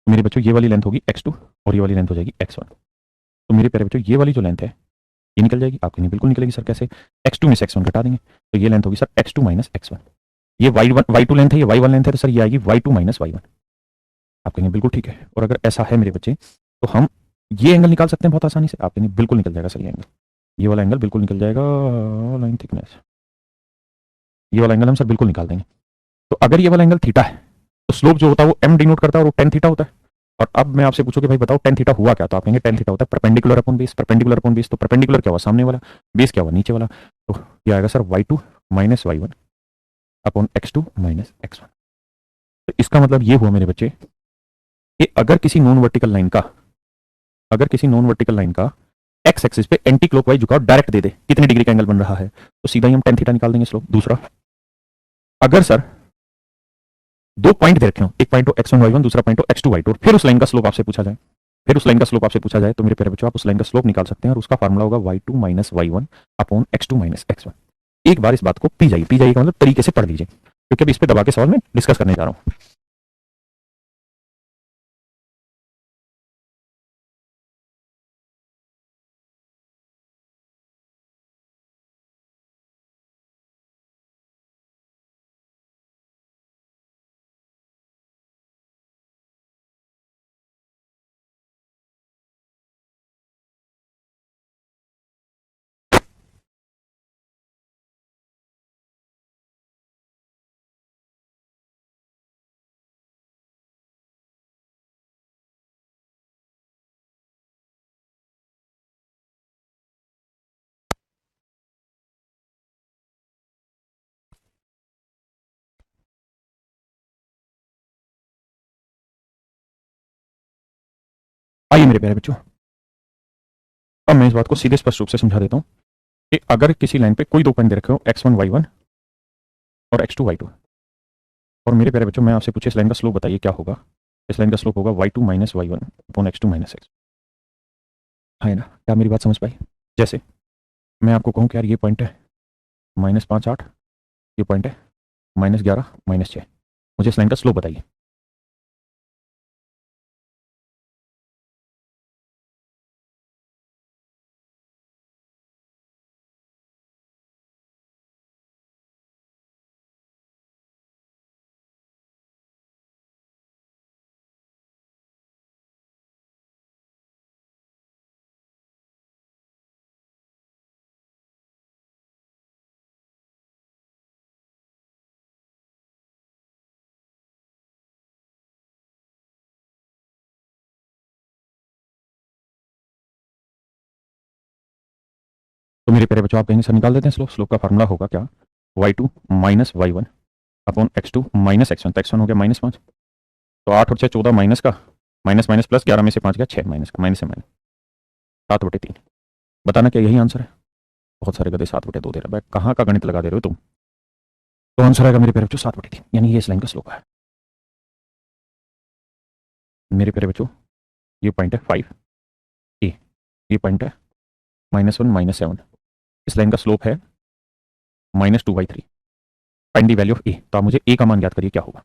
तो मेरे बच्चों ये वाली लेंथ होगी x2 और ये वाली लेंथ हो जाएगी x1। तो मेरे प्यारे बच्चों ये वाली जो लेंथ है ये निकल जाएगी, आपकी नहीं बिल्कुल निकलेगी सर, कैसे, x2 में से x1 घटा देंगे, तो ये लेंथ होगी सर x2 माइनस x1। ये y1 y2 लेंथ है, ये y1 लेंथ है, तो सर ये आएगी y2 माइनस y1। आप कहेंगे बिल्कुल ठीक है, और अगर ऐसा है मेरे बच्चे तो हम ये एंगल निकाल सकते हैं बहुत आसानी से, आप कहेंगे बिल्कुल निकल जाएगा सर ये एंगल, ये वाला एंगल बिल्कुल निकल जाएगा, लाइन थिकनेस, ये वाला एंगल हम सर बिल्कुल निकाल देंगे। तो अगर ये वाला एंगल थीटा है तो स्लोप जो होता है वो m डिनोट करता है और वो टेन थीटा होता है। और अब मैं आपसे पूछूं कि भाई बताओ टेन थीटा हुआ क्या, तो आप कहेंगे टेन थीटा होता है perpendicular upon base, perpendicular upon base, तो परपेंडिकुलर क्या हुआ सामने वाला, बेस क्या हुआ नीचे वाला, तो ये आएगा sir y2 minus y1 upon x2 minus x1। तो इसका मतलब ये हुआ मेरे बच्चे कि अगर किसी नॉन वर्टिकल लाइन का, अगर किसी नॉन वर्टिकल लाइन का एक्स एक्सिस पे एंटी क्लॉकवाइज झुकाव डायरेक्ट दे दे, कितने डिग्री का एंगल बन रहा है, तो सीधा ही हम टेन थीटा निकाल देंगे स्लोप। दूसरा, अगर सर दो पॉइंट दे रखे हो, एक पॉइंट हो x1 y1, दूसरा पॉइंट हो x2 y2, फिर उस लाइन का स्लोप आपसे पूछा जाए, फिर उस लाइन का स्लोप आपसे पूछा जाए, तो मेरे प्यारे बच्चों आप उस लाइन का स्लोप निकाल सकते हैं और उसका फार्मूला होगा y2 minus y1 upon x2 minus x1। एक बार इस बात को पी जाइए का मतलब तरीके से पढ़ लीजिए, क्योंकि अब इस पे दबा के सवाल में डिस्कस करने जा रहा हूं। आइए मेरे प्यारे बच्चों, अब मैं इस बात को सीधे स्पष्ट रूप से समझा देता हूं कि अगर किसी लाइन पे कोई दो पॉइंट दे रखे हो x1 y1 और x2 y2, और मेरे प्यारे बच्चों मैं आपसे पूछे इस लाइन का स्लोप बताइए क्या होगा, इस लाइन का स्लोप होगा y2 minus y1 upon x2 minus x। है ना, क्या मेरी बात समझ पाई। जैसे मैं आपको कहूँ कि यार ये पॉइंट है -5 8, ये पॉइंट है -11 -6, मुझे इस लाइन का स्लोप बताइए। तो मेरे प्यारे बच्चों आप कहेंगे सर निकाल देते हैं स्लोप। स्लोप का फार्मूला होगा क्या, y2 minus y1 upon x2 minus x1। तो x1 हो गया -5, तो 8 और 6 14, माइनस का माइनस माइनस प्लस 11 में से 5 गया 6, माइनस का माइनस से माइनस 7/3। बताना क्या यही आंसर है? बहुत सारे गधे 7/2 दे रहे हैं, कहाँ का गणित लगा दे रहे हो तुम। तो आंसर आएगा मेरे प्यारे बच्चों 7/3, यानी ये इस लाइन का स्लोप है। मेरे प्यारे बच्चों ये पॉइंट है 5 ए, ये पॉइंट है -1 -7, इस लाइन का स्लोप है -2/3। फाइंड द वैल्यू ऑफ ए। तो आप मुझे ए का मान याद करिए क्या होगा।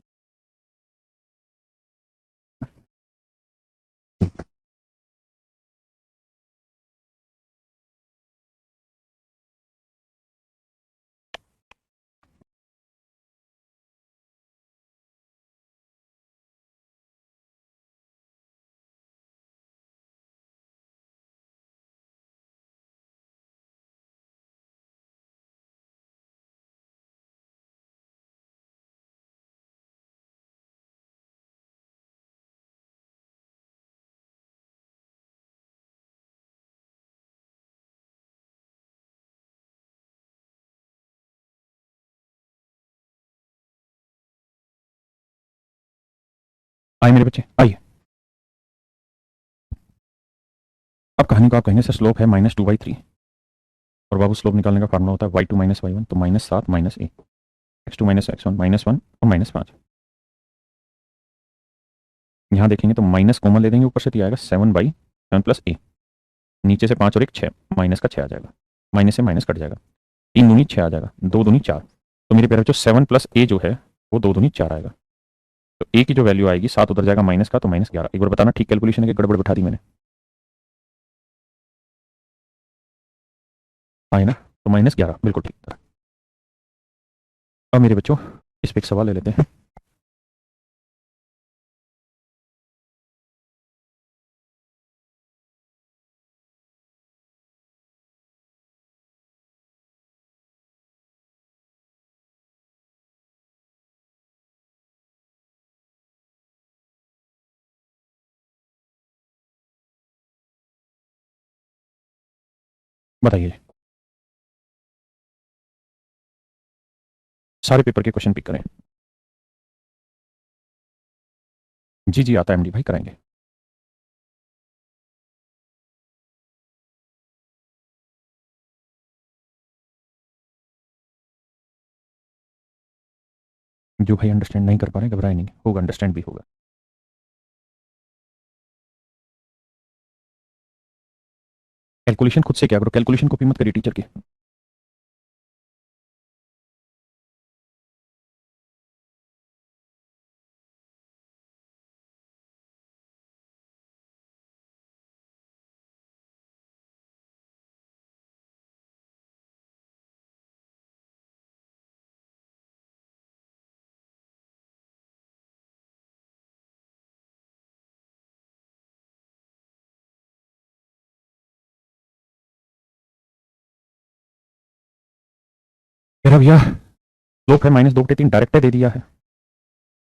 आइए मेरे बच्चे आइए। अब कहानी को आप कहेंगे सर स्लोप है -2/3, और बाबू स्लोप निकालने का फार्मूला होता है y2 माइनस y1, तो -7 माइनस ए, x2 माइनस x1 -1 और -5। यहाँ देखेंगे तो माइनस कॉमन ले देंगे ऊपर से, तो आएगा 7/7 प्लस ए, नीचे से 5 और 1 6, माइनस का 6 आ जाएगा, माइनस से माइनस कट जाएगा, 3 दूनी 6 आ जाएगा, 2 दूनी 4। तो मेरे प्यारे बच्चों 7 प्लस ए जो है वो 2 दूनी 4 आएगा। तो ए की जो वैल्यू आएगी 7 उधर जाएगा माइनस का, तो -11। एक बार बताना ठीक कैलकुलेशन है कि गड़बड़ बैठा दी मैंने? आए ना, तो -11 बिल्कुल ठीक था। अब मेरे बच्चों इस पे एक सवाल ले लेते हैं। बताइए, सारे पेपर के क्वेश्चन पिक करें। जी जी आता है एमडी भाई, कराएंगे। जो भाई अंडरस्टैंड नहीं कर पा रहे घबराए नहीं, होगा, अंडरस्टैंड भी होगा। कैलकुलेशन खुद से क्या करो, कैलकुलेशन कॉपी मत करिए टीचर की। मेरा भैया स्लोप है -2/3, डायरेक्ट दे दिया है,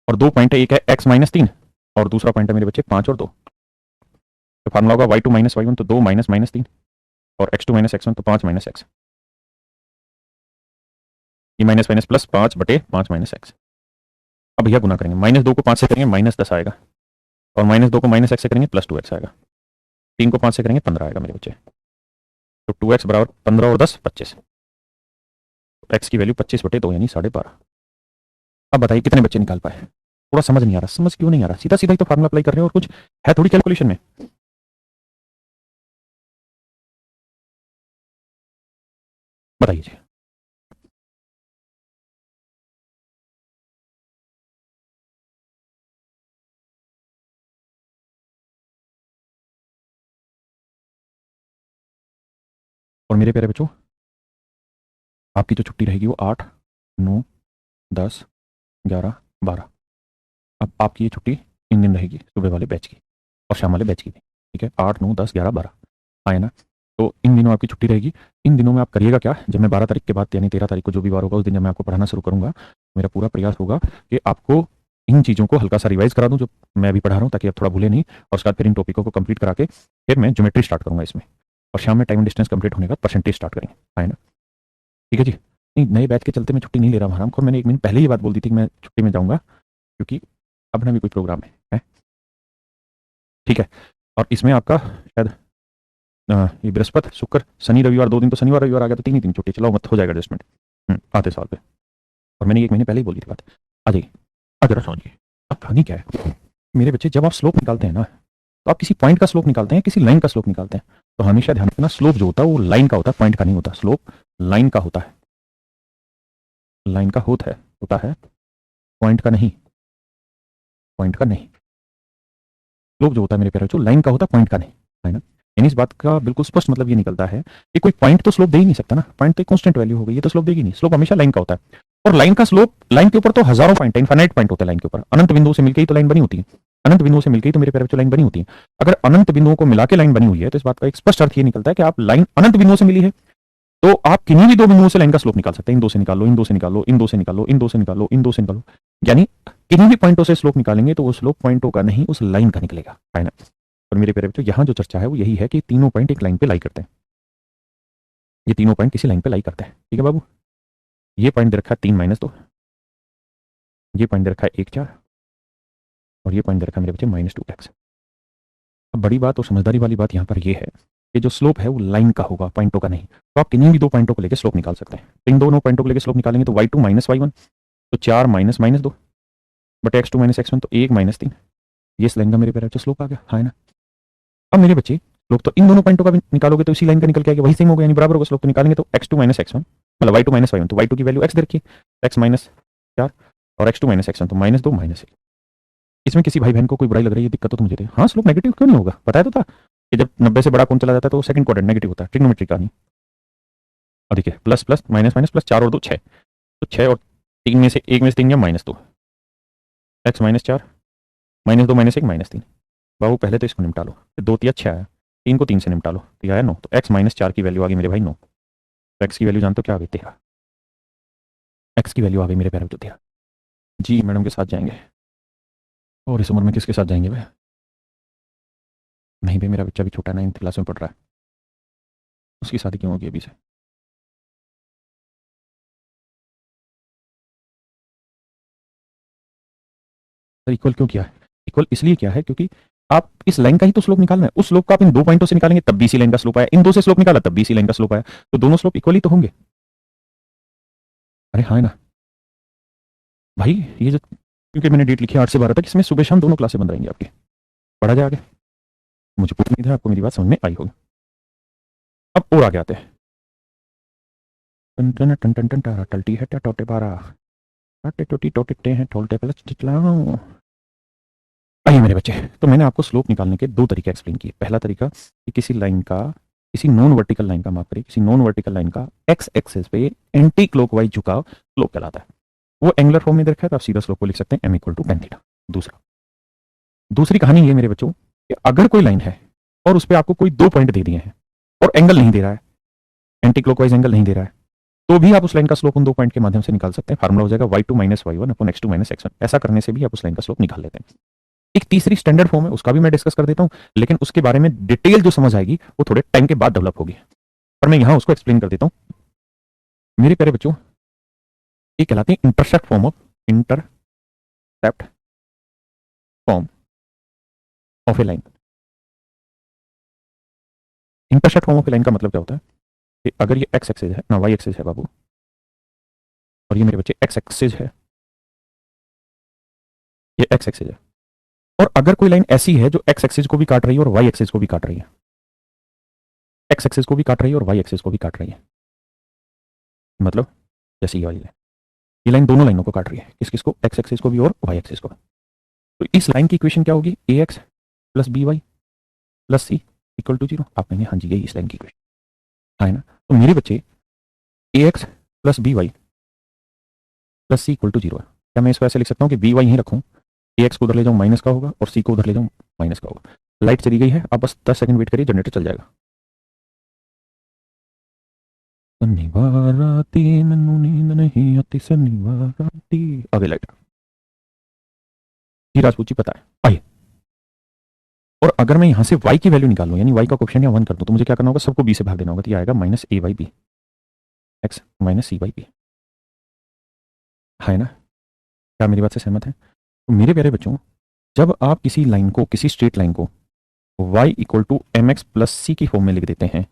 और 2 पॉइंट है, एक है x -3 और दूसरा पॉइंट है मेरे बच्चे 5 और 2। तो फार्मूला होगा y2 माइनस y1, तो 2 माइनस -3, और x2 माइनस x1, तो 5 माइनस x। ये minus minus plus 5/5 minus x। अब भैया गुना करेंगे, -2 को 5 से करेंगे -10 आएगा, और -2 को -x से करेंगे +2x आएगा, 3 को 5 से करेंगे 15 आएगा मेरे बच्चे। तो 2x बराबर 15 और 10 25, x की वैल्यू 25/2 यानी 12.5। अब बताइए कितने बच्चे निकाल पाए? थोड़ा समझ नहीं आ रहा, समझ क्यों नहीं आ रहा? सीधा सीधा ही तो फार्मूला अप्लाई कर रहे हो, और कुछ है थोड़ी कैलकुलेशन में। बताइए जी। और मेरे प्यारे बच्चों आपकी जो छुट्टी रहेगी वो 8 9 10 11 12। अब आपकी ये छुट्टी 3 दिन रहेगी, सुबह वाले बैच की और शाम वाले बैच की भी। ठीक है, 8 9 10 11 12 आए ना। तो इन दिनों आपकी छुट्टी रहेगी। इन दिनों में आप करिएगा क्या, जब मैं 12 तारीख के बाद यानी 13 तारीख को जो भी बार होगा उस दिन जब मैं आपको पढ़ाना शुरू करूंगा, मेरा पूरा प्रयास होगा कि आपको इन चीज़ों को हल्का सा रिवाइज करा दूं जो मैं अभी पढ़ा रहा हूँ, ताकि आप थोड़ा भूले नहीं, और उसके बाद फिर इन टॉपिकों को कंप्लीट करा के फिर मैं ज्योमेट्री स्टार्ट करूंगा इसमें। और शाम में टाइम डिस्टेंस कंप्लीट होने का परसेंटेज स्टार्ट करेंगे, है ना? ठीक है जी। नहीं, नए बैच के चलते मैं छुट्टी नहीं ले रहा हूँ हराम खोर, मैंने 1 महीने पहले ही बात बोल दी थी कि मैं छुट्टी में जाऊंगा, क्योंकि अपना भी कोई प्रोग्राम है? ठीक है। और इसमें आपका शायद ये बृहस्पति शुक्र शनि रविवार 2 दिन, तो शनिवार रविवार आ गया तो 3 ही दिन छुट्टी, चलो मत हो जाएगा एडजस्टमेंट आते साल पे। और मैंने 1 महीने पहले ही बोली थी बात। आ जाइए, आ जरा समझिए। अब कहानी क्या है मेरे बच्चे, जब आप स्लोप निकालते हैं ना, तो आप किसी पॉइंट का स्लोप निकालते हैं, किसी लाइन का स्लोप निकालते हैं, तो हमेशा ध्यान रखना स्लोप जो होता है वो लाइन का होता है, पॉइंट का नहीं होता। स्लोप लाइन का होता है, लाइन का होता है, पॉइंट का नहीं, पॉइंट का नहीं। स्लोप जो होता है मेरे प्यारे बच्चों लाइन का होता है, पॉइंट का नहीं, है ना? यानी इस बात का बिल्कुल स्पष्ट मतलब ये निकलता है कि कोई पॉइंट तो स्लोप दे ही नहीं सकता ना, पॉइंट तो कांस्टेंट वैल्यू हो गई, ये तो स्लोप देगी नहीं। स्लोप हमेशा लाइन का होता है। और लाइन का स्लोप, लाइन के ऊपर तो हजारों पॉइंट है, इनफाइनाइट पॉइंट होते हैं लाइन के ऊपर। अनंत बिंदुओं से मिलकर ही तो लाइन बनी होती है, अनंत बिंदुओं से मिलकर ही तो मेरे प्यारे बच्चों लाइन बनी होती है। अगर अनंत बिंदुओं को मिला के लाइन बनी हुई है, तो इस बात का एक स्पष्ट अर्थ ये निकलता है कि आप लाइन अनंत बिंदुओं से मिली है, तो आप किन्हीं भी 2 बिंदुओं से लाइन का स्लोप निकाल सकते हैं। इन 2 से निकालो, इन 2 से निकालो, इन 2 से निकालो, इन 2 से निकालो, इन 2 से निकालो, यानी किन्हीं भी पॉइंटों से स्लोप निकालेंगे तो वो स्लोप पॉइंटों का नहीं, उस लाइन का निकलेगा, है ना? और मेरे प्यारे बच्चों यहाँ जो चर्चा है वो यही है कि तीनों पॉइंट एक लाइन पे लाई करते हैं, ये तीनों पॉइंट किसी लाइन पे लाई करते हैं। ठीक है बाबू? ये पॉइंट दे रखा है 3-2, ये पॉइंट दे रखा है 1-4, और ये पॉइंट दे रखा है मेरे बच्चे -2x। अब बड़ी बात और समझदारी वाली बात यहाँ पर ये है कि जो स्लोप है वो लाइन का होगा, पॉइंटों का नहीं। तो आप किन्हीं भी 2 पॉइंटों को लेकर स्लोप निकाल सकते हैं। इन दोनों पॉइंटों को लेकर स्लोप निकालेंगे तो y2 - y1, तो 4 -2 बटे x2 - x1, तो 1 -3। ये इस लाइन का मेरे प्यारे बच्चे स्लोप आ गया, है ना? अब मेरे बच्चे स्लोप तो इन दोनों पॉइंटों का भी निकालोगे तो इसी लाइन का निकल के आएगा, वही सेम होगा, यानी बराबर होगा। स्लोप तो निकालेंगे तो x2 - x1 मतलब y2 - y1, तो y2 की वैल्यू x दे रखी है, x -4, और x2 - x1 तो -2 -1। इसमें किसी भाई बहन को कोई बुराई लग रही है, दिक्कत तो मुझे थी। हाँ, स्लोप नेगेटिव क्यों नहीं होगा? बताया तो था कि जब 90 से बड़ा कौन चला जाता है तो सेकंड क्वाड्रेंट नेगेटिव होता है, ट्रिग्नोमेट्री का नहीं। और देखिए plus plus minus minus plus 4 और 2 6, तो 6 और 3 में से 1 में से 3 या -2, x -4 -2 -1 -3। बाबू पहले तो इसको निपटा लो, फिर 2 तिया 6 आया, 3 को 3 से निपटा लो तो यह आया 9, तो x -4 की वैल्यू आ गई मेरे भाई 9। तो x की वैल्यू जानते हो क्या आ गई? 13। x की वैल्यू आ गई मेरे प्यारे, तो 13। जी मैडम के साथ जाएंगे। और इस उम्र में किसके साथ जाएंगे भाई? नहीं भाई, मेरा बच्चा भी छोटा 9th क्लास में पढ़ रहा है, उसकी शादी क्यों होगी अभी से? सर इक्वल क्यों किया है? इक्वल इसलिए किया है क्योंकि आप इस लाइन का ही तो स्लोप निकालना है। उस स्लोप का आप इन 2 पॉइंटों से निकालेंगे तब भी इसी लाइन का स्लोप आया, इन 2 से स्लोप निकाला तब भी इसी लाइन का स्लोप आया, तो दोनों स्लोप इक्वल ही तो होंगे। अरे हाँ है ना भाई, ये जो क्योंकि मैंने डेट लिखी है 8 से 12 तक, इसमें सुबह शाम दोनों क्लासें बंद रहेंगी आपकी, पढ़ा जाए आगे। मुझे पूरी उम्मीद है आपको मेरी बात समझ में आई होगी। अब और आगे आते हैं। टन टन टन टन टन टारा टल्टी है टोटे पारा, टाटे टोटी टोटे हैं टोलटे प्लस चिटलाओ। आइए मेरे बच्चे, तो मैंने आपको स्लोप निकालने के 2 तरीके एक्सप्लेन किए। पहला तरीका कि किसी लाइन का, किसी नॉन वर्टिकल लाइन का, माफ करिए, किसी नॉन वर्टिकल लाइन का एक्स एक्सिस पे एंटी क्लॉकवाइज झुकाव स्लोप कहलाता है। वो एंगुलर फॉर्म में दे रखा है, तो आप सीधा स्लोप को लिख सकते हैं m = tan थीटा। दूसरी कहानी ये मेरे बच्चों कि अगर कोई लाइन है और उस पर आपको कोई 2 पॉइंट दे दिए हैं और एंगल नहीं दे रहा है, एंटी क्लॉकवाइज एंगल नहीं दे रहा है, तो भी आप उस लाइन का स्लोप उन 2 पॉइंट के माध्यम से निकाल सकते हैं। फार्मूला हो जाएगा y2 - y1 / x2 - x1। ऐसा करने से भी आप उस लाइन का स्लोप निकाल लेते हैं। एक तीसरी स्टैंडर्ड फॉर्म है, उसका भी मैं डिस्कस कर देता हूं, लेकिन उसके बारे में डिटेल जो समझ आएगी वो थोड़े टाइम के बाद डेवलप होगी, पर मैं यहां उसको एक्सप्लेन कर देता हूं। मेरे प्यारे बच्चों, ये कहलाते हैं intercept form of A line. Intercept form of A line का मतलब क्या होता है कि अगर ये एक्स एक्सिस है ना, वाई एक्सिस है बाबू, और ये मेरे बच्चे एक्स एक्सिस है, ये एक्स एक्सिस है, और अगर कोई लाइन ऐसी है जो एक्स एक्सिस को भी काट रही है और वाई एक्सिस को भी काट रही है, एक्स एक्सिस को भी काट रही है और वाई एक्सिस को भी काट रही है, मतलब जैसे ये वाली लाइन, ये लाइन दोनों लाइनों को काट रही है, किस किस को? एक्स एक्सिस को भी और वाई एक्सिस को। तो इस लाइन की इक्वेशन क्या होगी? A x plus b y plus c equal to 0। आप कहेंगे हाँ जी यही इस लाइन की इक्वेशन है ना। तो मेरे बच्चे a x plus b y plus c equal to 0 है। क्या मैं इसको ऐसे लिख सकता हूँ कि बी वाई यहीं रखूँ, ए एक्स को उधर ले जाऊँ माइनस का होगा और सी को उधर ले जाऊँ माइनस का होगा। लाइट चली गई है, आप बस 10 सेकंड वेट करिए, जनरेटर चल जाएगा। शनिवार राती मैनू नींद नहीं आती, शनिवार राती। अबे लाइट जी राजपूत जी पता है। आइए और अगर मैं यहां से y की वैल्यू निकाल लूं, यानी y का कोफिशिएंट या 1 कर दूं, तो मुझे क्या करना होगा, सबको b से भाग देना होगा, तो ये आएगा minus a by b, x minus c by b, है ना? क्या मेरी बात से सहमत है? तो मेरे प्यारे बच्चों, जब आप किसी लाइन को, किसी स्ट्रेट लाइन को y equal to m x plus c की फॉर्म में लिख देते हैं,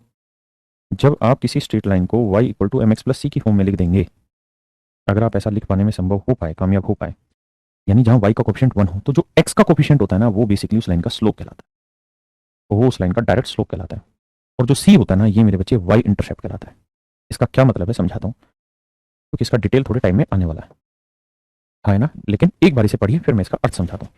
जब आप किसी स्ट्रेट लाइन को y equal to m x plus c की फॉर्म में लिख देंगे, अगर आप ऐसा लिख पाने में संभव हो पाए, कामयाब हो पाए, यानी जहां y का कोफिशिएंट 1 हो, तो जो x का कोफिशिएंट होता है ना, वो बेसिकली उस लाइन का स्लोप कहलाता है, तो वो उस लाइन का डायरेक्ट स्लोप कहलाता है। और जो c होता है ना, ये मेरे बच्चे y इंटरसेप्ट कहलाता है। इसका क्या मतलब है समझाता हूँ, क्योंकि इसका डिटेल थोड़े टाइम में आने वाला है ना? लेकिन एक बार इसे पढ़िए, फिर मैं इसका अर्थ समझाता हूँ।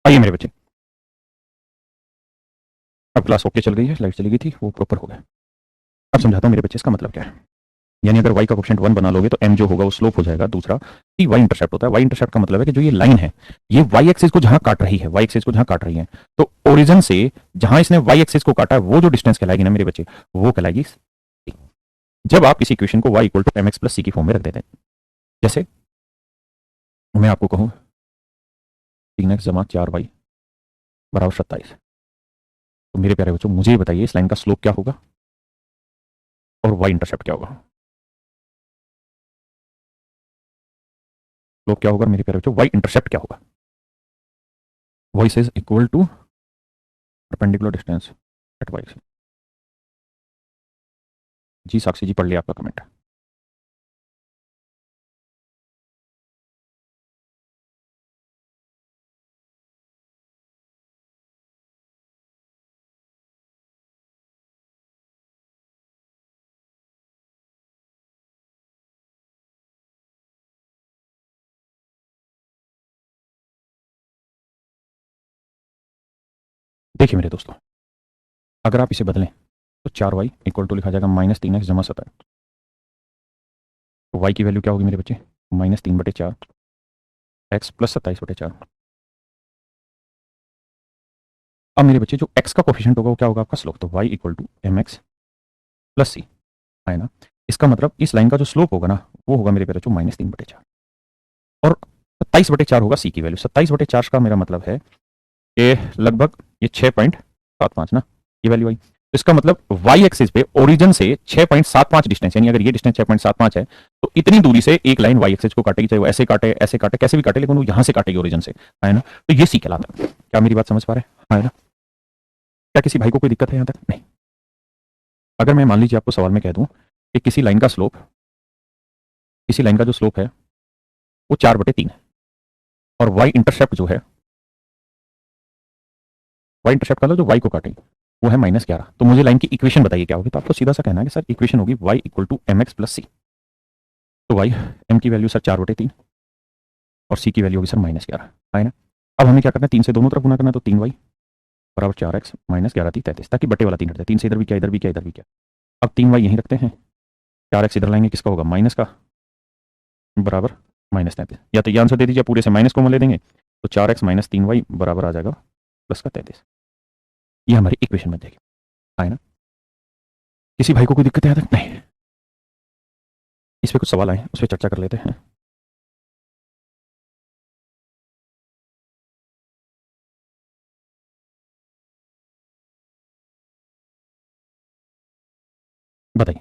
आइए मेरे बच्चे, अब क्लास ओके चल गई है, लाइट चली गई थी, वो प्रॉपर हो गया। अब समझाता हूँ मेरे बच्चे, इसका मतलब क्या है। यानी अगर y का कोफिशिएंट 1 बना लोगे, तो m जो होगा वो स्लोप हो जाएगा। दूसरा कि y इंटरसेप्ट होता है। y इंटरसेप्ट का मतलब है कि जो ये लाइन है, ये y एक्सिस को जहां काट रही है, y एक्सिस को जहां काट रही है, तो ओरिजिन से जहां इसने y एक्सिस को काटा है, वो जो डिस्टेंस कहलाएगी ना मेरे बच्चे, वो कहलाएगी c। जब आप इस इक्वेशन को y equal to m x plus c की फॉर्म में रख देते हैं, जैसे मैं आपको कहूँ 3x जमा 4y बराबर 27, तो मेरे प्यारे बच्चों मुझे ये बताइए, इस लाइन का स्लोप क्या होगा और y इंटरसेप्ट क्या होगा? स्लोप क्या होगा मेरे प्यारे बच्चों, y इंटरसेप्ट क्या होगा? y is equal to perpendicular distance at y। जी साक्षी जी, पढ़ लिया आपका कमेंट। देखिए मेरे दोस्तों, अगर आप इसे बदलें, तो 4y इक्वल टू लिखा जाएगा -3x जमा 27। तो y की वैल्यू क्या होगी मेरे बच्चे, -3/4 x प्लस 27/4। अब मेरे बच्चे जो x का कोफिशिएंट होगा वो क्या होगा, आपका स्लोप। तो y equal to m x plus c, है ना? इसका मतलब इस लाइन का जो स्लोप होगा ना, वो होगा मेरे बच्चों -3/4, और 27/4 होगा सी की वैल्यू। 27/4 का मेरा मतलब है कि लगभग ये 6.75 ना, ये वैल्यू आई। तो इसका मतलब y एक्सिस पे ओरिजिन से 6.75 डिस्टेंस, यानी अगर ये डिस्टेंस 6.75 है, तो इतनी दूरी से एक लाइन y एक्सिस को काटेगी, चाहे वो ऐसे काटे, कैसे भी काटे, लेकिन वो यहां से काटेगी ओरिजिन से, है ना? तो ये सी कहलाता है। क्या मेरी बात समझ पा रहे हैं, है ना? क्या किसी भाई को कोई दिक्कत है यहां तक? नहीं। अगर मैं मान लीजिए आपको सवाल में कह दूं कि किसी लाइन का स्लोप, किसी लाइन का जो स्लोप है वो 4/3 है, और y इंटरसेप्ट जो है, y इंटरसेप्ट का जो y को काटेगी वो है -11, तो मुझे लाइन की इक्वेशन बताइए क्या होगी? तो आपको सीधा सा कहना है कि सर इक्वेशन होगी y equal to m x plus c. तो y m की वैल्यू सर 4/3 और c की वैल्यू होगी सर -11, है ना? अब हमें क्या करना है, 3 से दोनों तरफ गुना करना है, तो 3y बराबर 4x माइनस 11 3 33, ताकि बटे वाला 3 हट जाए। 3 से इधर भी क्या, इधर भी क्या, इधर भी क्या। अब 3y यहीं रखते हैं, 4x इधर लाएंगे, किसका होगा, माइनस का, बराबर माइनस 33। या तो ये आंसर दे दीजिए, पूरे से माइनस कॉमन ले देंगे, तो 4x माइनस 3y बराबर आ जाएगा प्लस का 33। ये हमारी इक्वेशन बन जाएगी, आए ना। किसी भाई को कोई दिक्कत है तक नहीं, इस पे कुछ सवाल आए उस पर चर्चा कर लेते हैं। बताइए।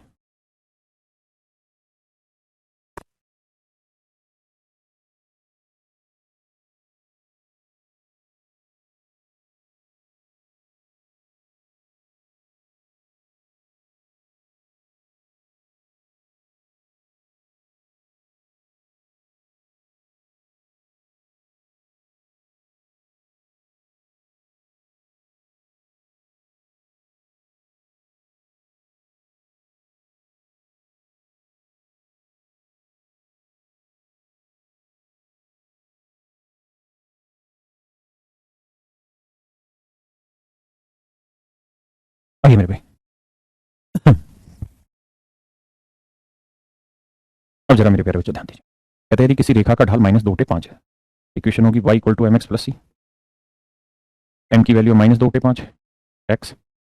आइए मेरे भाई, अब जरा मेरे प्यारे बच्चों ध्यान दीजिए। कहते हैं यदि किसी रेखा का ढाल -2/5 है, इक्वेशन होगी y = mx + c। m की वैल्यू -2/5 x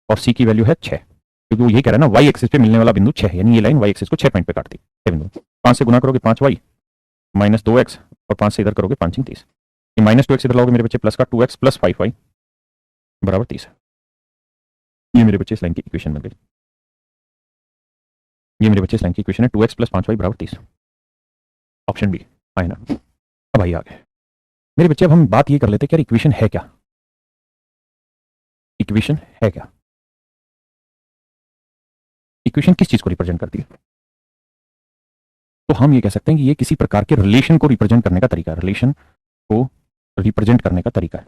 और c की वैल्यू है 6, क्योंकि वो ये कह रहा है ना y एक्सिस पे मिलने वाला बिंदु 6 है, यानी ये लाइन y एक्सिस को 6 पॉइंट पे काटती है। बिंदु 5 से गुना करोगे 5y -2x और 5 से इधर करोगे 5 × 30। ये -2x इधर लाओगे मेरे बच्चे, प्लस का 2x + 5y बराबर 30। ये मेरे बच्चे इस लाइन की इक्वेशन बन गई। ये मेरे बच्चे इस लाइन की इक्वेशन है, 2x + 5y बराबर 30। ऑप्शन बी, आए ना। अब आइए आगे मेरे बच्चे, अब हम बात ये कर लेते हैं कि यार इक्वेशन है क्या। इक्वेशन है क्या, इक्वेशन किस चीज को रिप्रेजेंट करती है। तो हम ये कह सकते हैं कि ये किसी प्रकार के रिलेशन को रिप्रेजेंट करने का तरीका है, रिलेशन को रिप्रेजेंट करने का तरीका है,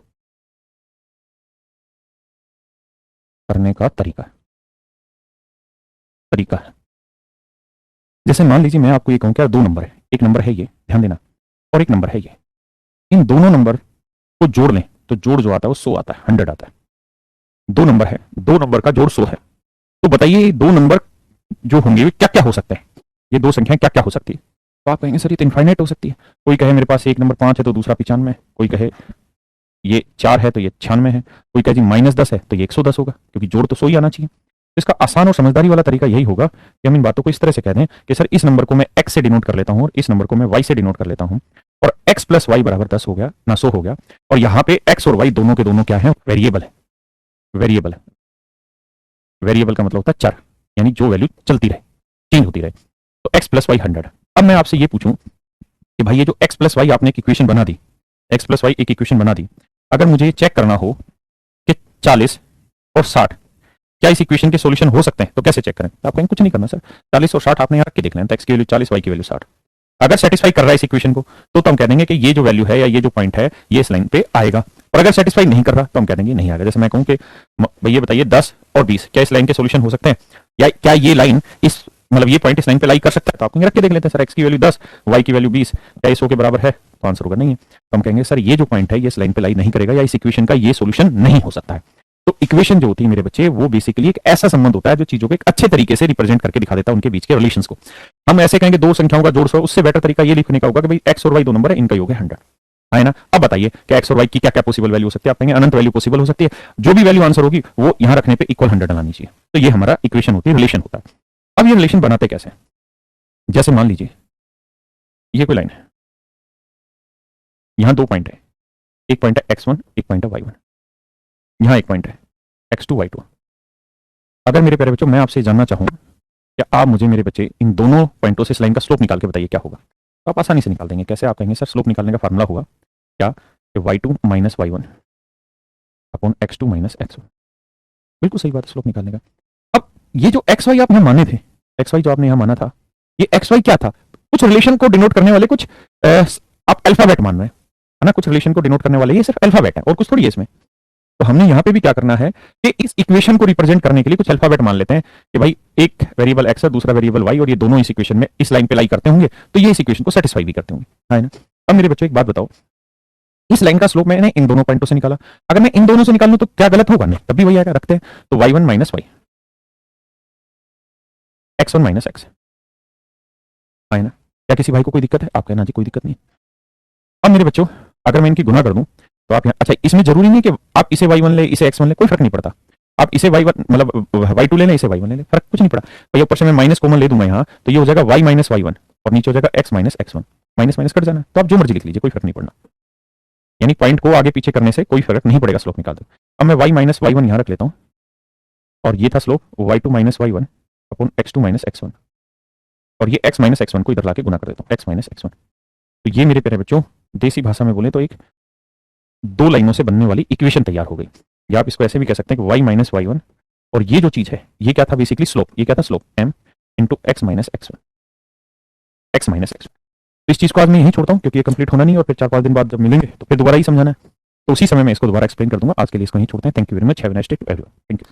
करने का तरीका है, तरीका है। जैसे मान लीजिए मैं आपको ये कहूं क्या, दो नंबर है, एक नंबर है ये, ध्यान देना, और एक नंबर है ये। इन दोनों नंबर को जोड़ लें तो जोड़ जो आता है वो 100 आता है, 100 आता है। दो नंबर है, दो नंबर का जोड़ 100 है। तो बताइए दो नंबर जो होंगे वे क्या क्या हो सकते हैं, ये दो संख्याएं क्या क्या हो सकती है। तो आप कहेंगे सर ये तो इनफाइनाइट हो सकती है। कोई कहे मेरे पास एक नंबर 5 है तो दूसरा 95 है, कोई कहे ये 4 है तो ये 96 है, कोई कहे जी -10 है तो ये 110 होगा, क्योंकि जोड़ तो 100 ही आना चाहिए। तो इसका आसान और समझदारी वाला तरीका यही होगा कि हम इन बातों को इस तरह से कह दें कि सर इस नंबर को मैं x से डिनोट कर लेता हूं और इस नंबर को मैं y से डिनोट कर लेता हूं, और x + y बराबर 10 हो गया ना 100 हो गया। और यहां पे x और y दोनों के दोनों क्या है, वेरिएबल है। वेरिएबल है, वेरिएबल का मतलब होता है चर, यानी जो वैल्यू चलती रहे, चेंज होती रहे। तो x + y 100। अब मैं आपसे ये पूछूं कि भाई ये जो x + y आपने एक इक्वेशन बना दी, x + y एक इक्वेशन बना दी, अगर मुझे चेक करना हो कि 40 और 60 क्या इस इक्वेशन के सॉल्यूशन हो सकते हैं, तो कैसे चेक करें। तो आप कहेंगे कुछ नहीं करना सर, 40 और 60 आपने यहाँ रख के देख लें, तो x की वैल्यू 40, y की वैल्यू 60। अगर सेटिस्फाई कर रहा है इस इक्वेशन को तो हम कह देंगे कि ये जो वैल्यू है या ये जो पॉइंट है ये इस लाइन पे आएगा। और अगर सेटिस्फाई नहीं कर रहा तो हम कह देंगे नहीं आएगा। जैसे मैं कहूं कि भैया बताइए 10 और 20 क्या इस लाइन के सॉल्यूशन हो सकते हैं, या क्या ये लाइन इस मतलब ये पॉइंट इस लाइन पे लाई कर सकता है। तो आप कहेंगे रख के देख लेते हैं सर, x की वैल्यू 10, y की वैल्यू 20, क्या ये 100 के बराबर है, तो आंसर होगा नहीं है। तो हम कहेंगे सर ये जो पॉइंट है ये इस लाइन पे लाई नहीं करेगा, या इस इक्वेशन का ये सॉल्यूशन नहीं हो सकता है। तो इक्वेशन जो होती है मेरे बच्चे वो बेसिकली एक ऐसा संबंध होता है जो चीजों को एक अच्छे तरीके से रिप्रेजेंट करके दिखा देता है उनके बीच के रिलेशंस को। हम ऐसे कहेंगे दो संख्याओं का जोड़ 100, उससे बेटर तरीका ये लिखने का होगा कि भाई x और y दो नंबर है, इनका योग है 100, है ना। अब बताइए कि x और y की क्या क्या पॉसिबल वैल्यू हो सकती है। आप कहेंगे अनंत वैल्यू पॉसिबल हो सकती है, जो भी वैल्यू आंसर होगी वो यहां रखने पे इक्वल 100 डलानी चाहिए। तो ये हमारा इक्वेशन होती है, रिलेशन होता है। अब ये रिलेशन बनाते कैसे, जैसे मान लीजिए ये कोई लाइन है, यहां दो पॉइंट है, एक पॉइंट है x1, एक पॉइंट है y1, यहां एक पॉइंट है x2 y2। अगर मेरे प्यारे बच्चों मैं आपसे जानना चाहूं क्या आप मुझे मेरे बच्चे इन दोनों पॉइंटों से इस लाइन का स्लोप निकाल के बताइए क्या होगा। तो आप आसानी से निकाल देंगे। कैसे, आप कहेंगे सर स्लोप निकालने का फार्मूला होगा क्या, कि y2 - y1 upon x2 - x1। बिल्कुल सही बात है स्लोप निकालने का। अब ये जो एक्स वाई आप यहाँ माने थे, एक्स वाई जो आपने यहाँ माना था, ये एक्स वाई क्या था, कुछ रिलेशन को डिनोट करने वाले कुछ आप अल्फाबेट मान रहे हैं, है ना, कुछ रिलेशन को डिनोट करने वाले ये सिर्फ अल्फाबेट है और कुछ थोड़ी है इसमें। तो हमने यहाँ पे भी क्या करना है कि इस इक्वेशन को रिप्रेजेंट करने के लिए कुछ अल्फाबेट मान लेते हैं कि भाई एक वेरिएबल एक्स है, दूसरा वेरिएबल वाई, और ये दोनों इस इक्वेशन में इस लाइन पे लाई करते होंगे, तो ये इस इक्वेशन को सेटिस्फाई भी करते होंगे, है ना। अब मेरे बच्चों एक बात बताओ, इस लाइन का स्लोप मैंने इन दोनों पॉइंटों से निकाला, अगर मैं इन दोनों से निकालूं तो क्या गलत होगा? नहीं, तब भी वही आएगा। रखते हैं तो y1 minus Y, x1 minus x है ना। क्या किसी भाई को कोई दिक्कत है? आप कहना जी कोई दिक्कत नहीं। अब मेरे बच्चों अगर मैं इनकी गुना कर दूं तो आप यहाँ, अच्छा इसमें जरूरी नहीं कि आप इसे y1 ले इसे x1 ले, कोई फर्क नहीं पड़ता। आप इसे y1 मतलब y2 ले लें, इसे y1 ले लें, फर्क कुछ नहीं पड़ा भैया। ऊपर से मैं माइनस कॉमन ले दूंगा यहाँ, तो ये हो जाएगा y माइनस y1 और नीचे हो जाएगा x minus x1। Minus minus cut जाना, तो आप जो मर्जी लिख लीजिए, कोई फर्क नहीं पड़ना। यानी पॉइंट को आगे पीछे करने से कोई फर्क नहीं पड़ेगा स्लोप निकाल दो। अब मैं y माइनस y1 यहाँ रख लेता हूँ और ये था slope y2 minus y1 upon x2 minus x1, और ये x माइनस x1 को इधर लाके गुना कर देता हूँ, x माइनस x1। तो ये मेरे प्यारे बच्चों देसी भाषा में बोले तो एक दो लाइनों से बनने वाली इक्वेशन तैयार हो गई। या आप इसको ऐसे भी कह सकते हैं कि y माइनस y1 और ये जो चीज है ये क्या था बेसिकली स्लोप, ये क्या था slope m into x minus x1, x minus x1। तो इस चीज को आज मैं यहीं छोड़ता हूँ क्योंकि ये कंप्लीट होना नहीं, और फिर 4-5 दिन बाद जब मिलेंगे तो फिर दोबारा ही समझाना है, तो उसी समय मैं इसको दोबारा एक्सप्लेन कर दूंगा। आज के लिए इसको यहीं छोड़ते हैं। Thank you very much, have a nice day to everyone. Thank you.